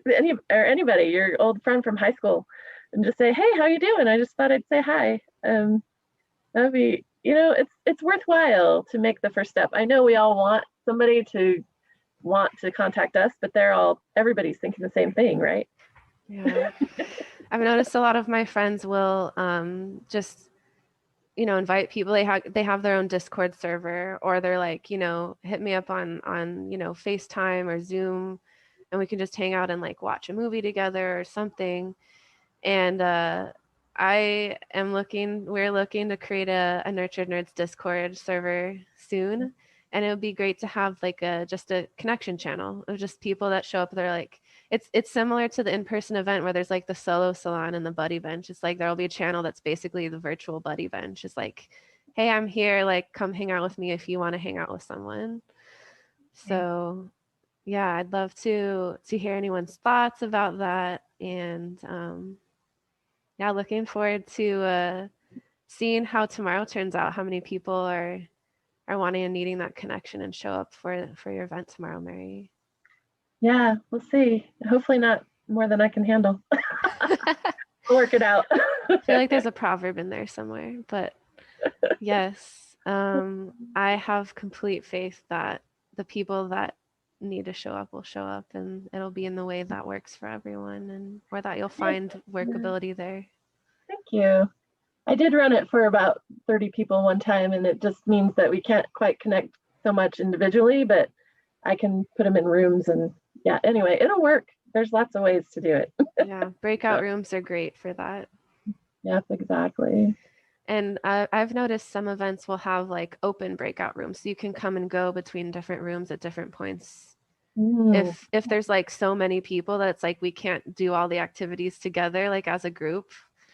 anybody, your old friend from high school, and just say, hey, how you doing? I just thought I'd say hi. That'd be, it's worthwhile to make the first step. I know we all want somebody to want to contact us, but everybody's thinking the same thing, right? Yeah. I've noticed a lot of my friends will just invite people. They have their own Discord server, or they're like, hit me up on FaceTime or Zoom, and we can just hang out and like watch a movie together or something. And we're looking to create a Nurtured Nerds Discord server soon. And it would be great to have like just a connection channel of just people that show up. They're like, it's similar to the in-person event where there's like the solo salon and the buddy bench. It's like there'll be a channel that's basically the virtual buddy bench. It's like, hey, I'm here, like come hang out with me if you want to hang out with someone. So yeah, I'd love to hear anyone's thoughts about that. And yeah, looking forward to seeing how tomorrow turns out, how many people are wanting and needing that connection and show up for your event tomorrow, Mary. Yeah, we'll see. Hopefully not more than I can handle. We'll work it out. I feel like there's a proverb in there somewhere, but yes, I have complete faith that the people that need to show up will show up, and it'll be in the way that works for everyone, or that you'll find workability there. Thank you. I did run it for about 30 people one time, and it just means that we can't quite connect so much individually, but I can put them in rooms, and yeah, anyway, it'll work. There's lots of ways to do it. Yeah, breakout rooms are great for that. Yep, exactly. And I've noticed some events will have like open breakout rooms, so you can come and go between different rooms at different points. If there's like so many people that it's like we can't do all the activities together, like as a group,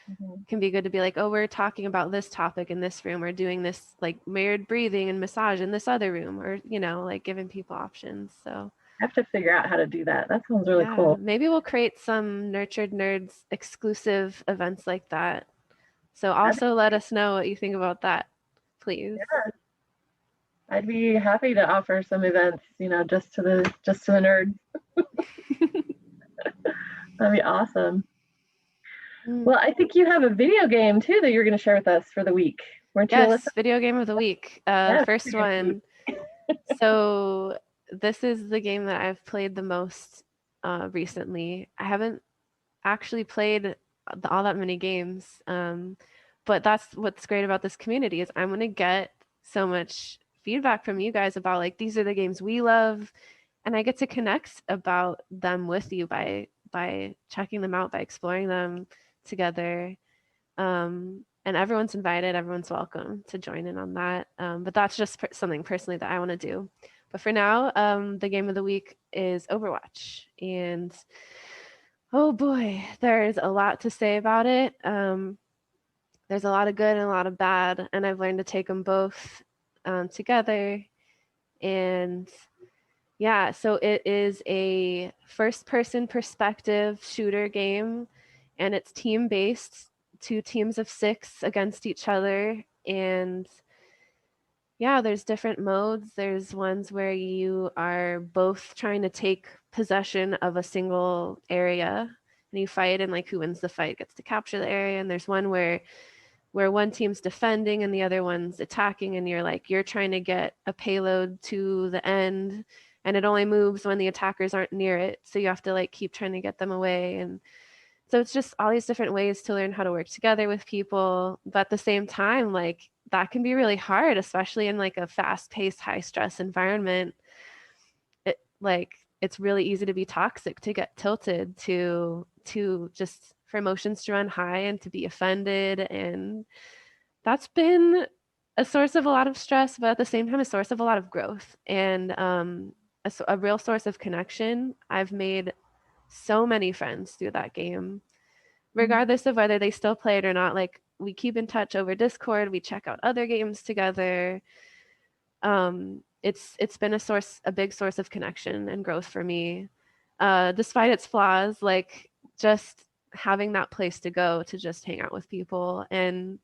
it can be good to be like, oh, we're talking about this topic in this room, or doing this like mirrored breathing and massage in this other room, or like giving people options. So I have to figure out how to do that. That sounds really cool. Maybe we'll create some Nurtured Nerds exclusive events like that. So also let us know what you think about that, please. Yeah. I'd be happy to offer some events, just to the nerds. That'd be awesome. Well, I think you have a video game too that you're going to share with us for the week, weren't you, Yes, Alyssa? video game of the week. First one. So this is the game that I've played the most recently. I haven't actually played all that many games, but that's what's great about this community is I'm going to get so much feedback from you guys about like these are the games we love, and I get to connect about them with you by checking them out, by exploring them together. And everyone's invited, everyone's welcome to join in on that. But that's just something personally that I want to do. But for now, the game of the week is Overwatch, and oh boy, there's a lot to say about it. There's a lot of good and a lot of bad, and I've learned to take them both together. And yeah, so it is a first-person perspective shooter game, and it's team-based, 2 teams of 6 against each other. And yeah, there's different modes. There's ones where you are both trying to take possession of a single area, and you fight, and like who wins the fight gets to capture the area. And there's one where one team's defending and the other one's attacking, and you're trying to get a payload to the end, and it only moves when the attackers aren't near it, so you have to like keep trying to get them away. And so it's just all these different ways to learn how to work together with people, but at the same time, like that can be really hard, especially in like a fast-paced, high-stress environment. It's really easy to be toxic, to get tilted, to just for emotions to run high and to be offended. And that's been a source of a lot of stress, but at the same time, a source of a lot of growth and a real source of connection. I've made so many friends through that game, regardless of whether they still play it or not. Like we keep in touch over Discord, we check out other games together. It's been a big source of connection and growth for me, despite its flaws. Like just having that place to go to just hang out with people and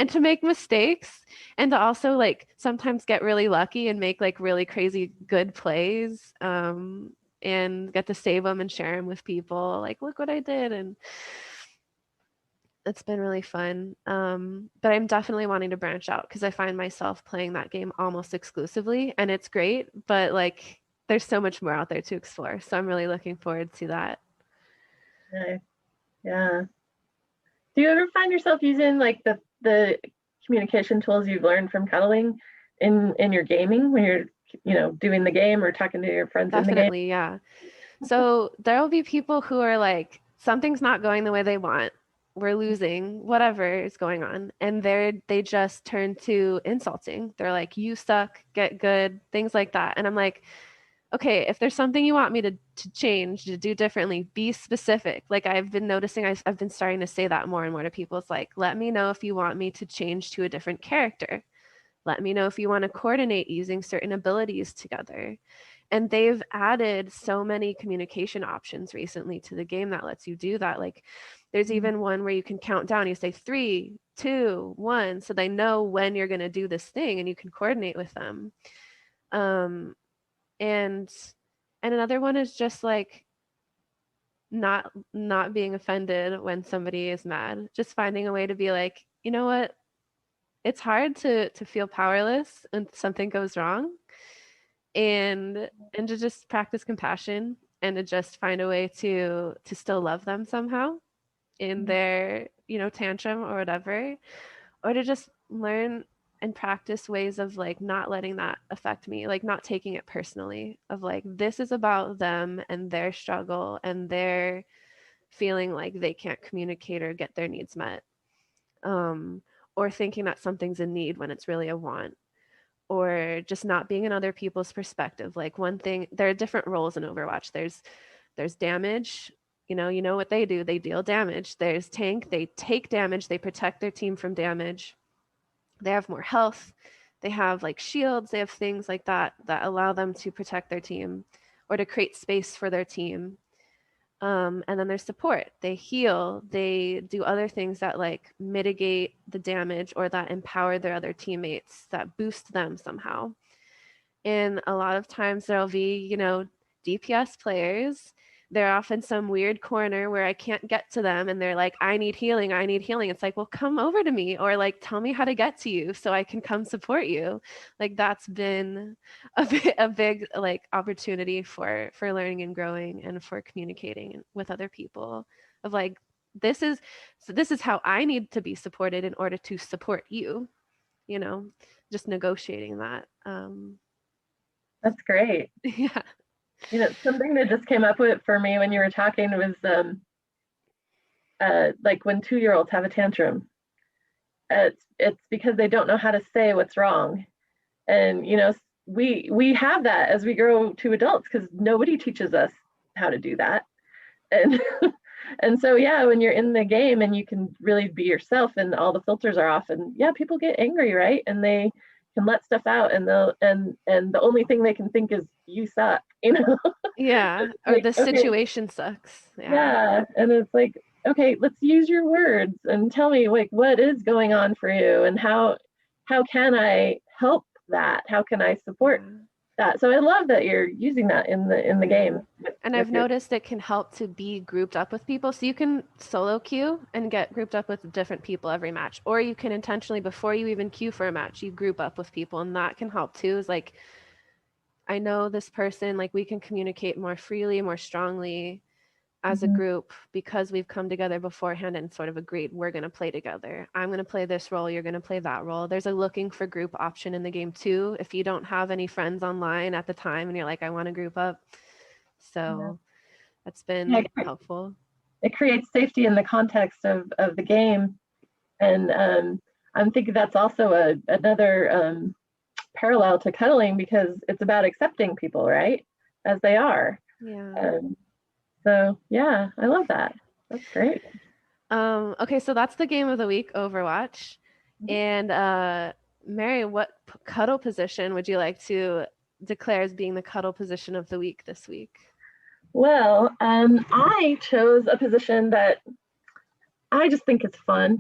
to make mistakes, and to also like sometimes get really lucky and make like really crazy good plays, and get to save them and share them with people, like look what I did. And it's been really fun. But I'm definitely wanting to branch out because I find myself playing that game almost exclusively, and it's great, but like there's so much more out there to explore, so I'm really looking forward to that. Nice. Yeah. Do you ever find yourself using like the communication tools you've learned from cuddling in your gaming when you're doing the game or talking to your friends in the game? Definitely, yeah. So there will be people who are like, something's not going the way they want, we're losing, whatever is going on, and they just turn to insulting. They're like, you suck, get good, things like that. And I'm like, okay, if there's something you want me to change, to do differently, be specific. Like I've been noticing, I've been starting to say that more and more to people. It's like, let me know if you want me to change to a different character. Let me know if you want to coordinate using certain abilities together. And they've added so many communication options recently to the game that lets you do that. Like there's even one where you can count down. You say 3, 2, 1, so they know when you're going to do this thing, and you can coordinate with them. And another one is just like not being offended when somebody is mad, just finding a way to be like, you know what, it's hard to feel powerless when something goes wrong, and to just practice compassion, and to just find a way to still love them somehow in their tantrum or whatever. or to just learn and practice ways of like not letting that affect me, like not taking it personally, of like, this is about them and their struggle and their feeling like they can't communicate or get their needs met, or thinking that something's a need when it's really a want, or just not being in other people's perspective. Like one thing, there are different roles in Overwatch. There's damage, you know what they do, they deal damage. There's tank, they take damage, they protect their team from damage. They have more health, they have like shields, they have things like that that allow them to protect their team or to create space for their team. And then there's support, they heal, they do other things that like mitigate the damage or that empower their other teammates, that boost them somehow. And a lot of times there'll be, DPS players, they're off in some weird corner where I can't get to them and they're like, I need healing. It's like, well, come over to me, or like, tell me how to get to you so I can come support you. Like that's been a big like opportunity for learning and growing and for communicating with other people, of like, this is how I need to be supported in order to support you, just negotiating that. That's great. Yeah. Something that just came up with for me when you were talking was like when 2-year-olds have a tantrum, it's because they don't know how to say what's wrong. And we have that as we grow to adults because nobody teaches us how to do that. And and so when you're in the game and you can really be yourself and all the filters are off, and people get angry, right? And they can let stuff out, and the only thing they can think is you suck, Yeah, or like, the situation sucks. Yeah, and it's like, okay, let's use your words and tell me like what is going on for you and how can I help that? How can I support that? So I love that you're using that in the game. And I've noticed it can help to be grouped up with people. So you can solo queue and get grouped up with different people every match, or you can intentionally, before you even queue for a match, you group up with people, and that can help too. Is like, I know this person, like we can communicate more freely, more strongly as a group because we've come together beforehand and sort of agreed we're going to play together. I'm going to play this role, you're going to play that role. There's a looking for group option in the game too, if you don't have any friends online at the time and you're like, I want to group up. So that's been helpful. It creates safety in the context of the game. And I'm thinking that's also another parallel to cuddling, because it's about accepting people, right, as they are. So I love that. That's great. Okay, so that's the game of the week, Overwatch. And Mary, what cuddle position would you like to declare as being the cuddle position of the week this week? Well, I chose a position that I just think is fun,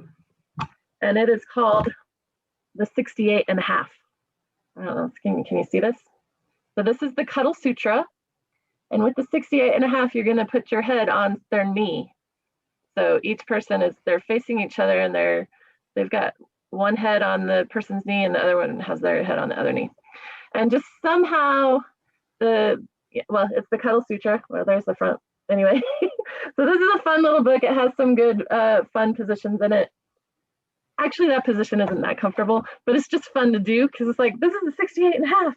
and it is called the 68 and a half. I don't know, can you see this? So this is the Cuddle Sutra. And with the 68 and a half, you're going to put your head on their knee. So each person they're facing each other, and they've got one head on the person's knee and the other one has their head on the other knee. And just somehow it's the Cuddle Sutra. Well, there's the front. Anyway, so this is a fun little book. It has some good fun positions in it. Actually, that position isn't that comfortable, but it's just fun to do because it's like, this is a 68 and a half.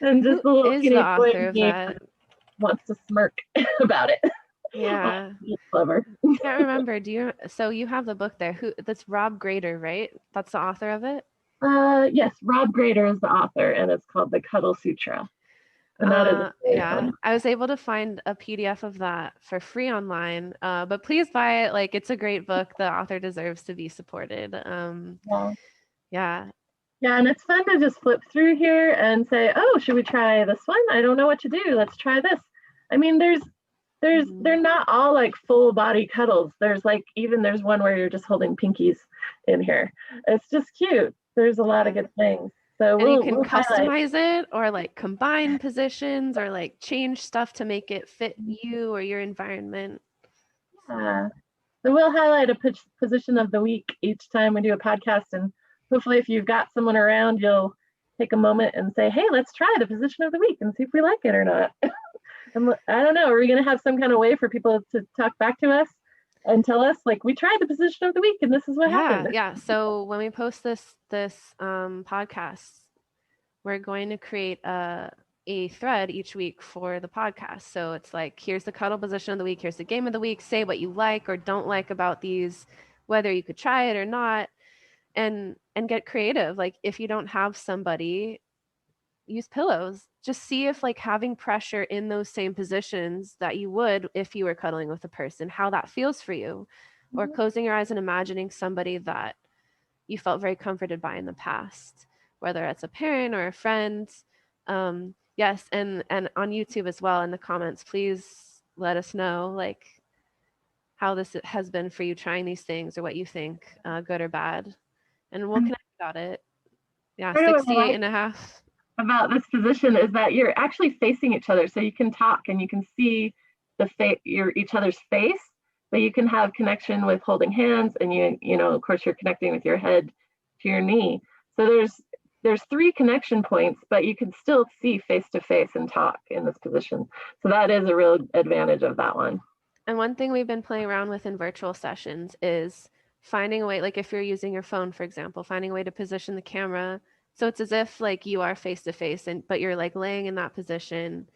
And just the little teenage boy wants to smirk about it. Yeah. It's clever. I can't remember. So you have the book there. That's Rob Grader, right? That's the author of it? Yes, Rob Grader is the author, and it's called the Cuddle Sutra. And that is fun. I was able to find a PDF of that for free online, but please buy it. Like, it's a great book. The author deserves to be supported. Yeah, and it's fun to just flip through here and say, oh, should we try this one? I don't know what to do. Let's try this. I mean, they're not all like full body cuddles. There's one where you're just holding pinkies in here. It's just cute. There's a lot of good things. So you can customize it, or like combine positions, or like change stuff to make it fit you or your environment. So we'll highlight a position of the week each time we do a podcast, and hopefully if you've got someone around, you'll take a moment and say, hey, let's try the position of the week and see if we like it or not. And I don't know, are we going to have some kind of way for people to talk back to us? and tell us, like, we tried the position of the week and this is what happened. Yeah. So when we post this podcast, we're going to create a thread each week for the podcast. So it's like, here's the cuddle position of the week, here's the game of the week, say what you like or don't like about these, whether you could try it or not, and get creative. Like, if you don't have somebody, use pillows. Just see if, like, having pressure in those same positions that you would if you were cuddling with a person, how that feels for you. Or closing your eyes and imagining somebody that you felt very comforted by in the past, whether it's a parent or a friend. Yes, and on YouTube as well, in the comments, please let us know, like, how this has been for you trying these things, or what you think, good or bad, and we'll connect about it. Yeah, Part of what I 68 like and a half. about this position is that you're actually facing each other, so you can talk and you can see each other's face, but you can have connection with holding hands, and you know, of course, you're connecting with your head to your knee. So there's 3 connection points, but you can still see face to face and talk in this position. So that is a real advantage of that one. And one thing we've been playing around with in virtual sessions is finding a way, like if you're using your phone, for example, finding a way to position the camera so it's as if like you are face to face, but you're like laying in that position,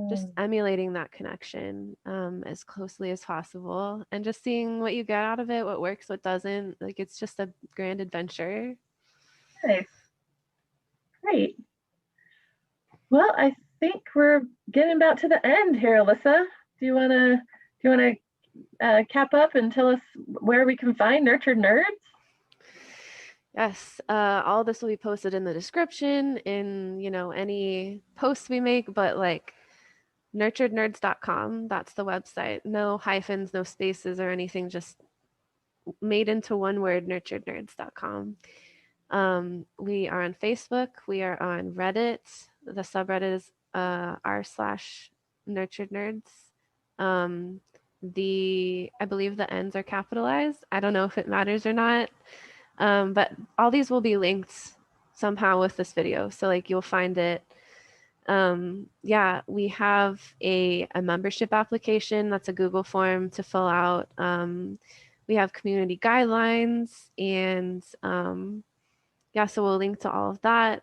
just emulating that connection as closely as possible, and just seeing what you get out of it, what works, what doesn't. Like, it's just a grand adventure. Nice. Great. Well, I think we're getting about to the end here, Alyssa. Do you want to cap up and tell us where we can find Nurtured Nerds? Yes, all this will be posted in the description, in, you know, any posts we make, but like nurturednerds.com, that's the website. No hyphens, no spaces or anything, just made into one word, nurturednerds.com. We are on Facebook, we are on Reddit. The subreddit is r/nurturednerds. I believe the N's are capitalized. I don't know if it matters or not. But all these will be linked somehow with this video, so like you'll find it. Yeah, we have a membership application. That's a Google form to fill out. We have community guidelines, and yeah, so we'll link to all of that.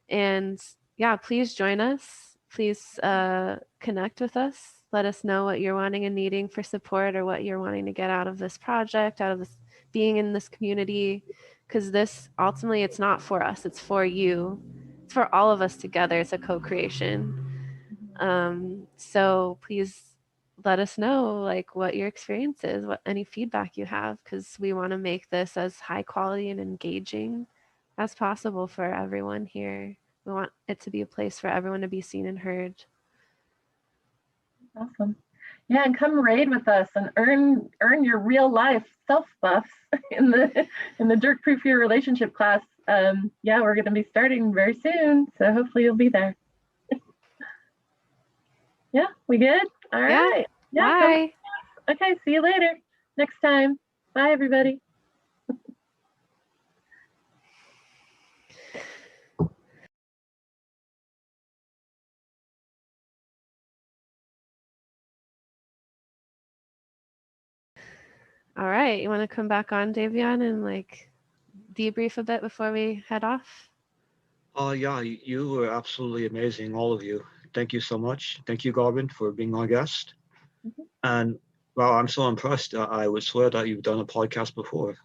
And yeah, please join us. Please connect with us. Let us know what you're wanting and needing for support, or what you're wanting to get out of this project, out of this being in this community, because this ultimately, it's not for us, it's for you. It's for all of us together. It's a co-creation. So please let us know like what your experience is, what any feedback you have, because we want to make this as high quality and engaging as possible for everyone here. We want it to be a place for everyone to be seen and heard. Awesome. Yeah, and come raid with us and earn your real life self buffs in the Jerk Proof Your Relationship class. Yeah, we're going to be starting very soon, so hopefully you'll be there. Yeah, we good? All right. Yeah, Bye. okay, see you later next time. Bye, everybody. All right, you want to come back on, Davion, and like debrief a bit before we head off? Yeah, you were absolutely amazing, all of you. Thank you so much. Thank you, Garvin, for being our guest. And wow, I'm so impressed. I would swear that you've done a podcast before.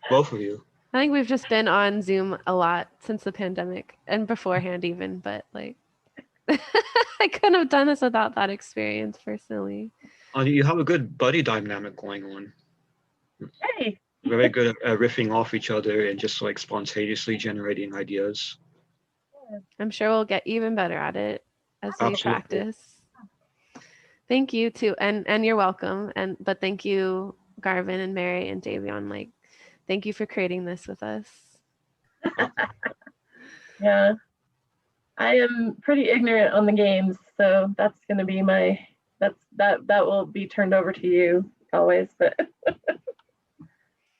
Both of you. I think we've just been on Zoom a lot since the pandemic and beforehand even, but like I couldn't have done this without that experience personally. You have a good buddy dynamic going on. Hey. Very good at riffing off each other and just like spontaneously generating ideas. I'm sure we'll get even better at it as we Absolutely. practice. Thank you too, and you're welcome. But thank you, Garvin and Mary and Davion. Like, thank you for creating this with us. Yeah, I am pretty ignorant on the games, so that's going to be that will be turned over to you always. But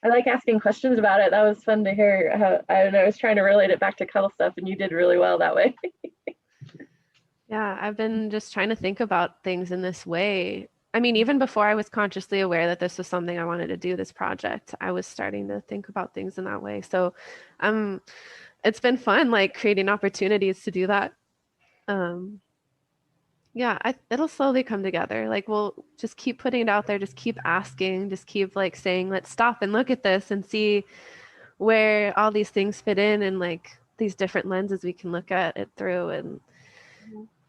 I like asking questions about it. That was fun to hear. How, I don't know, I was trying to relate it back to cuddle stuff, and you did really well that way. Yeah, I've been just trying to think about things in this way I mean, even before I was consciously aware that this was something I wanted to do, this project, I was starting to think about things in that way. So it's been fun, like creating opportunities to do that. Yeah, it'll slowly come together. Like we'll just keep putting it out there, just keep asking, just keep like saying, let's stop and look at this and see where all these things fit in and like these different lenses we can look at it through, and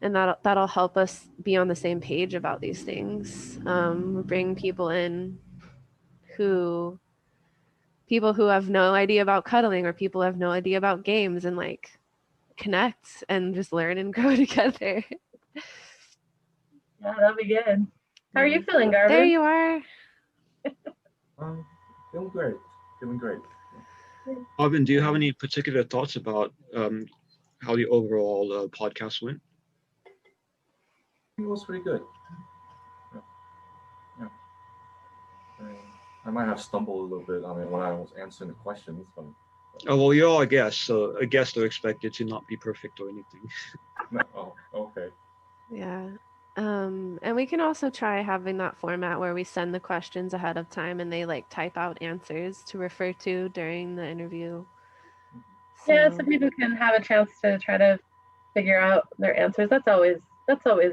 that'll help us be on the same page about these things. Bring people in who have no idea about cuddling, or people who have no idea about games, and like connect and just learn and grow together. Yeah, that'll be good. How are you feeling, Garvin? There you are. Feeling great. Feeling great. Garvin, do you have any particular thoughts about how the overall podcast went? It was pretty good. Yeah. I might have stumbled a little bit. I mean, when I was answering the questions. But Oh, well, you're all a guest, so a guest are expected to not be perfect or anything. No, oh, okay. Yeah. And we can also try having that format where we send the questions ahead of time and they like type out answers to refer to during the interview. Yeah, so people can have a chance to try to figure out their answers. That's always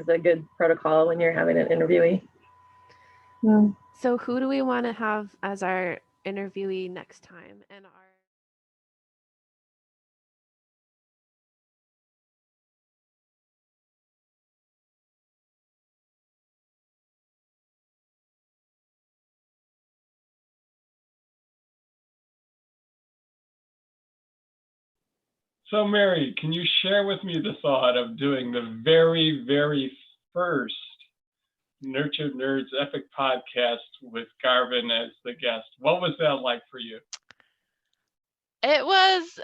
a good protocol when you're having an interviewee. So who do we want to have as our interviewee next time? And So Mary, can you share with me the thought of doing the very, very first Nurtured Nerds Epic podcast with Garvin as the guest? What was that like for you? It was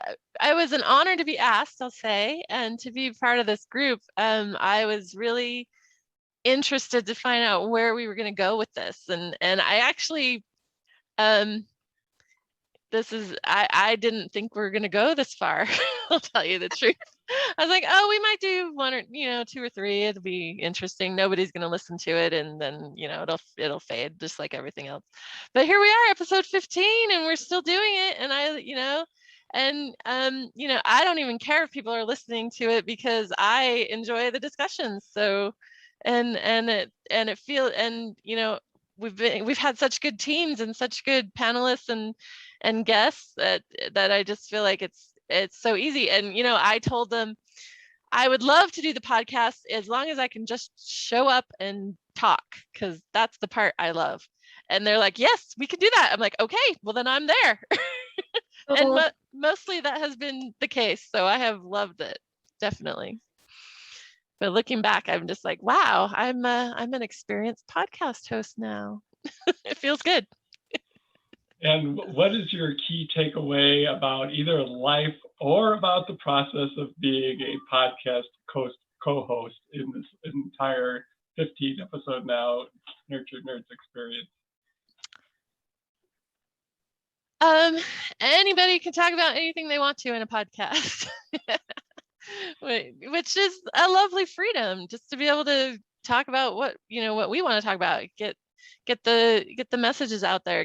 an honor to be asked, I'll say, and to be part of this group. I was really interested to find out where we were going to go with this, and I actually I didn't think we were going to go this far. I'll tell you the truth. I was like, oh, we might do one or, two or three. It'll be interesting. Nobody's going to listen to it. And then, it'll fade just like everything else. But here we are, episode 15, and we're still doing it. And I don't even care if people are listening to it because I enjoy the discussions. So, we've had such good teams and such good panelists and guests that I just feel like it's so easy. And I told them I would love to do the podcast as long as I can just show up and talk, because that's the part I love. And they're like, yes, we can do that. I'm like, okay, well then I'm there. And mostly that has been the case. So I have loved it, definitely. But looking back, I'm just like, wow, I'm an experienced podcast host now. It feels good. And what is your key takeaway about either life or about the process of being a podcast co-host in this entire 15 episode now Nurtured Nerds experience? Anybody can talk about anything they want to in a podcast, which is a lovely freedom, just to be able to talk about what we want to talk about, get the messages out there,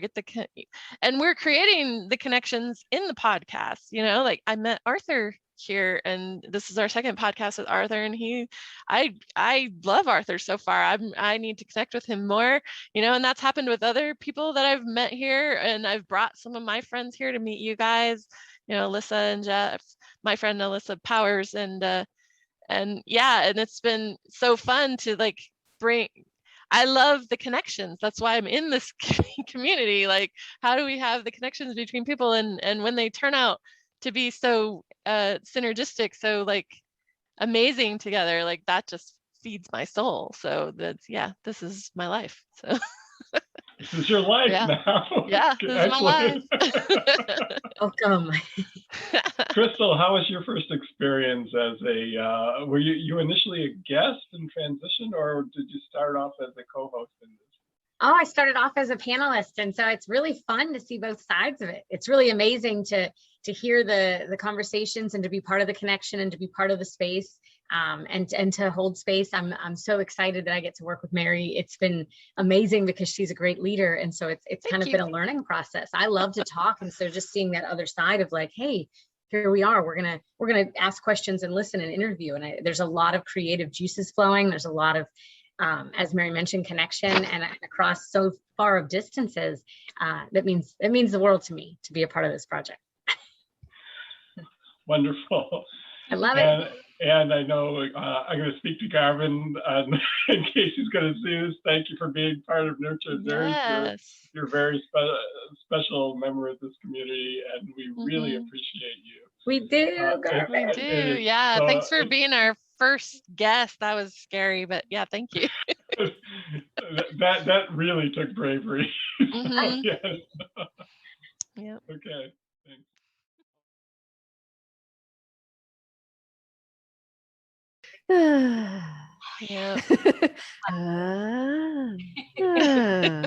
and we're creating the connections in the podcast. Like I met Arthur here, and this is our second podcast with Arthur, and I love Arthur so far. I need to connect with him more, and that's happened with other people that I've met here, and I've brought some of my friends here to meet you guys, Alyssa and Jeff, my friend Alyssa Powers, and it's been so fun to I love the connections. That's why I'm in this community. Like, how do we have the connections between people, and when they turn out to be so synergistic, so amazing together, like that just feeds my soul. So this is my life. So this is your life now. Yeah, this is my life. Welcome. Crystal, how was your first experience as were you initially a guest in transition, or did you start off as a co-host in this? Oh, I started off as a panelist, and so it's really fun to see both sides of it. It's really amazing to hear the conversations and to be part of the connection and to be part of the space. and to hold space. I'm so excited that I get to work with Mary. It's been amazing because she's a great leader. And so it's kind of been a learning process. I love to talk. And so just seeing that other side of like, hey, here we are, we're gonna ask questions and listen and interview. And there's a lot of creative juices flowing. There's a lot of, as Mary mentioned, connection, and across so far of distances, that means the world to me to be a part of this project. Wonderful. I love it. And I know I'm going to speak to Garvin in case he's going to see this. Thank you for being part of Nurtured Nerds. Yes. You're a very special member of this community, and we really appreciate you. We do. We do. Yeah. So, thanks for being our first guest. That was scary, but yeah, thank you. that really took bravery. Mm-hmm. Yes. Yeah. Okay. Thanks. Yeah.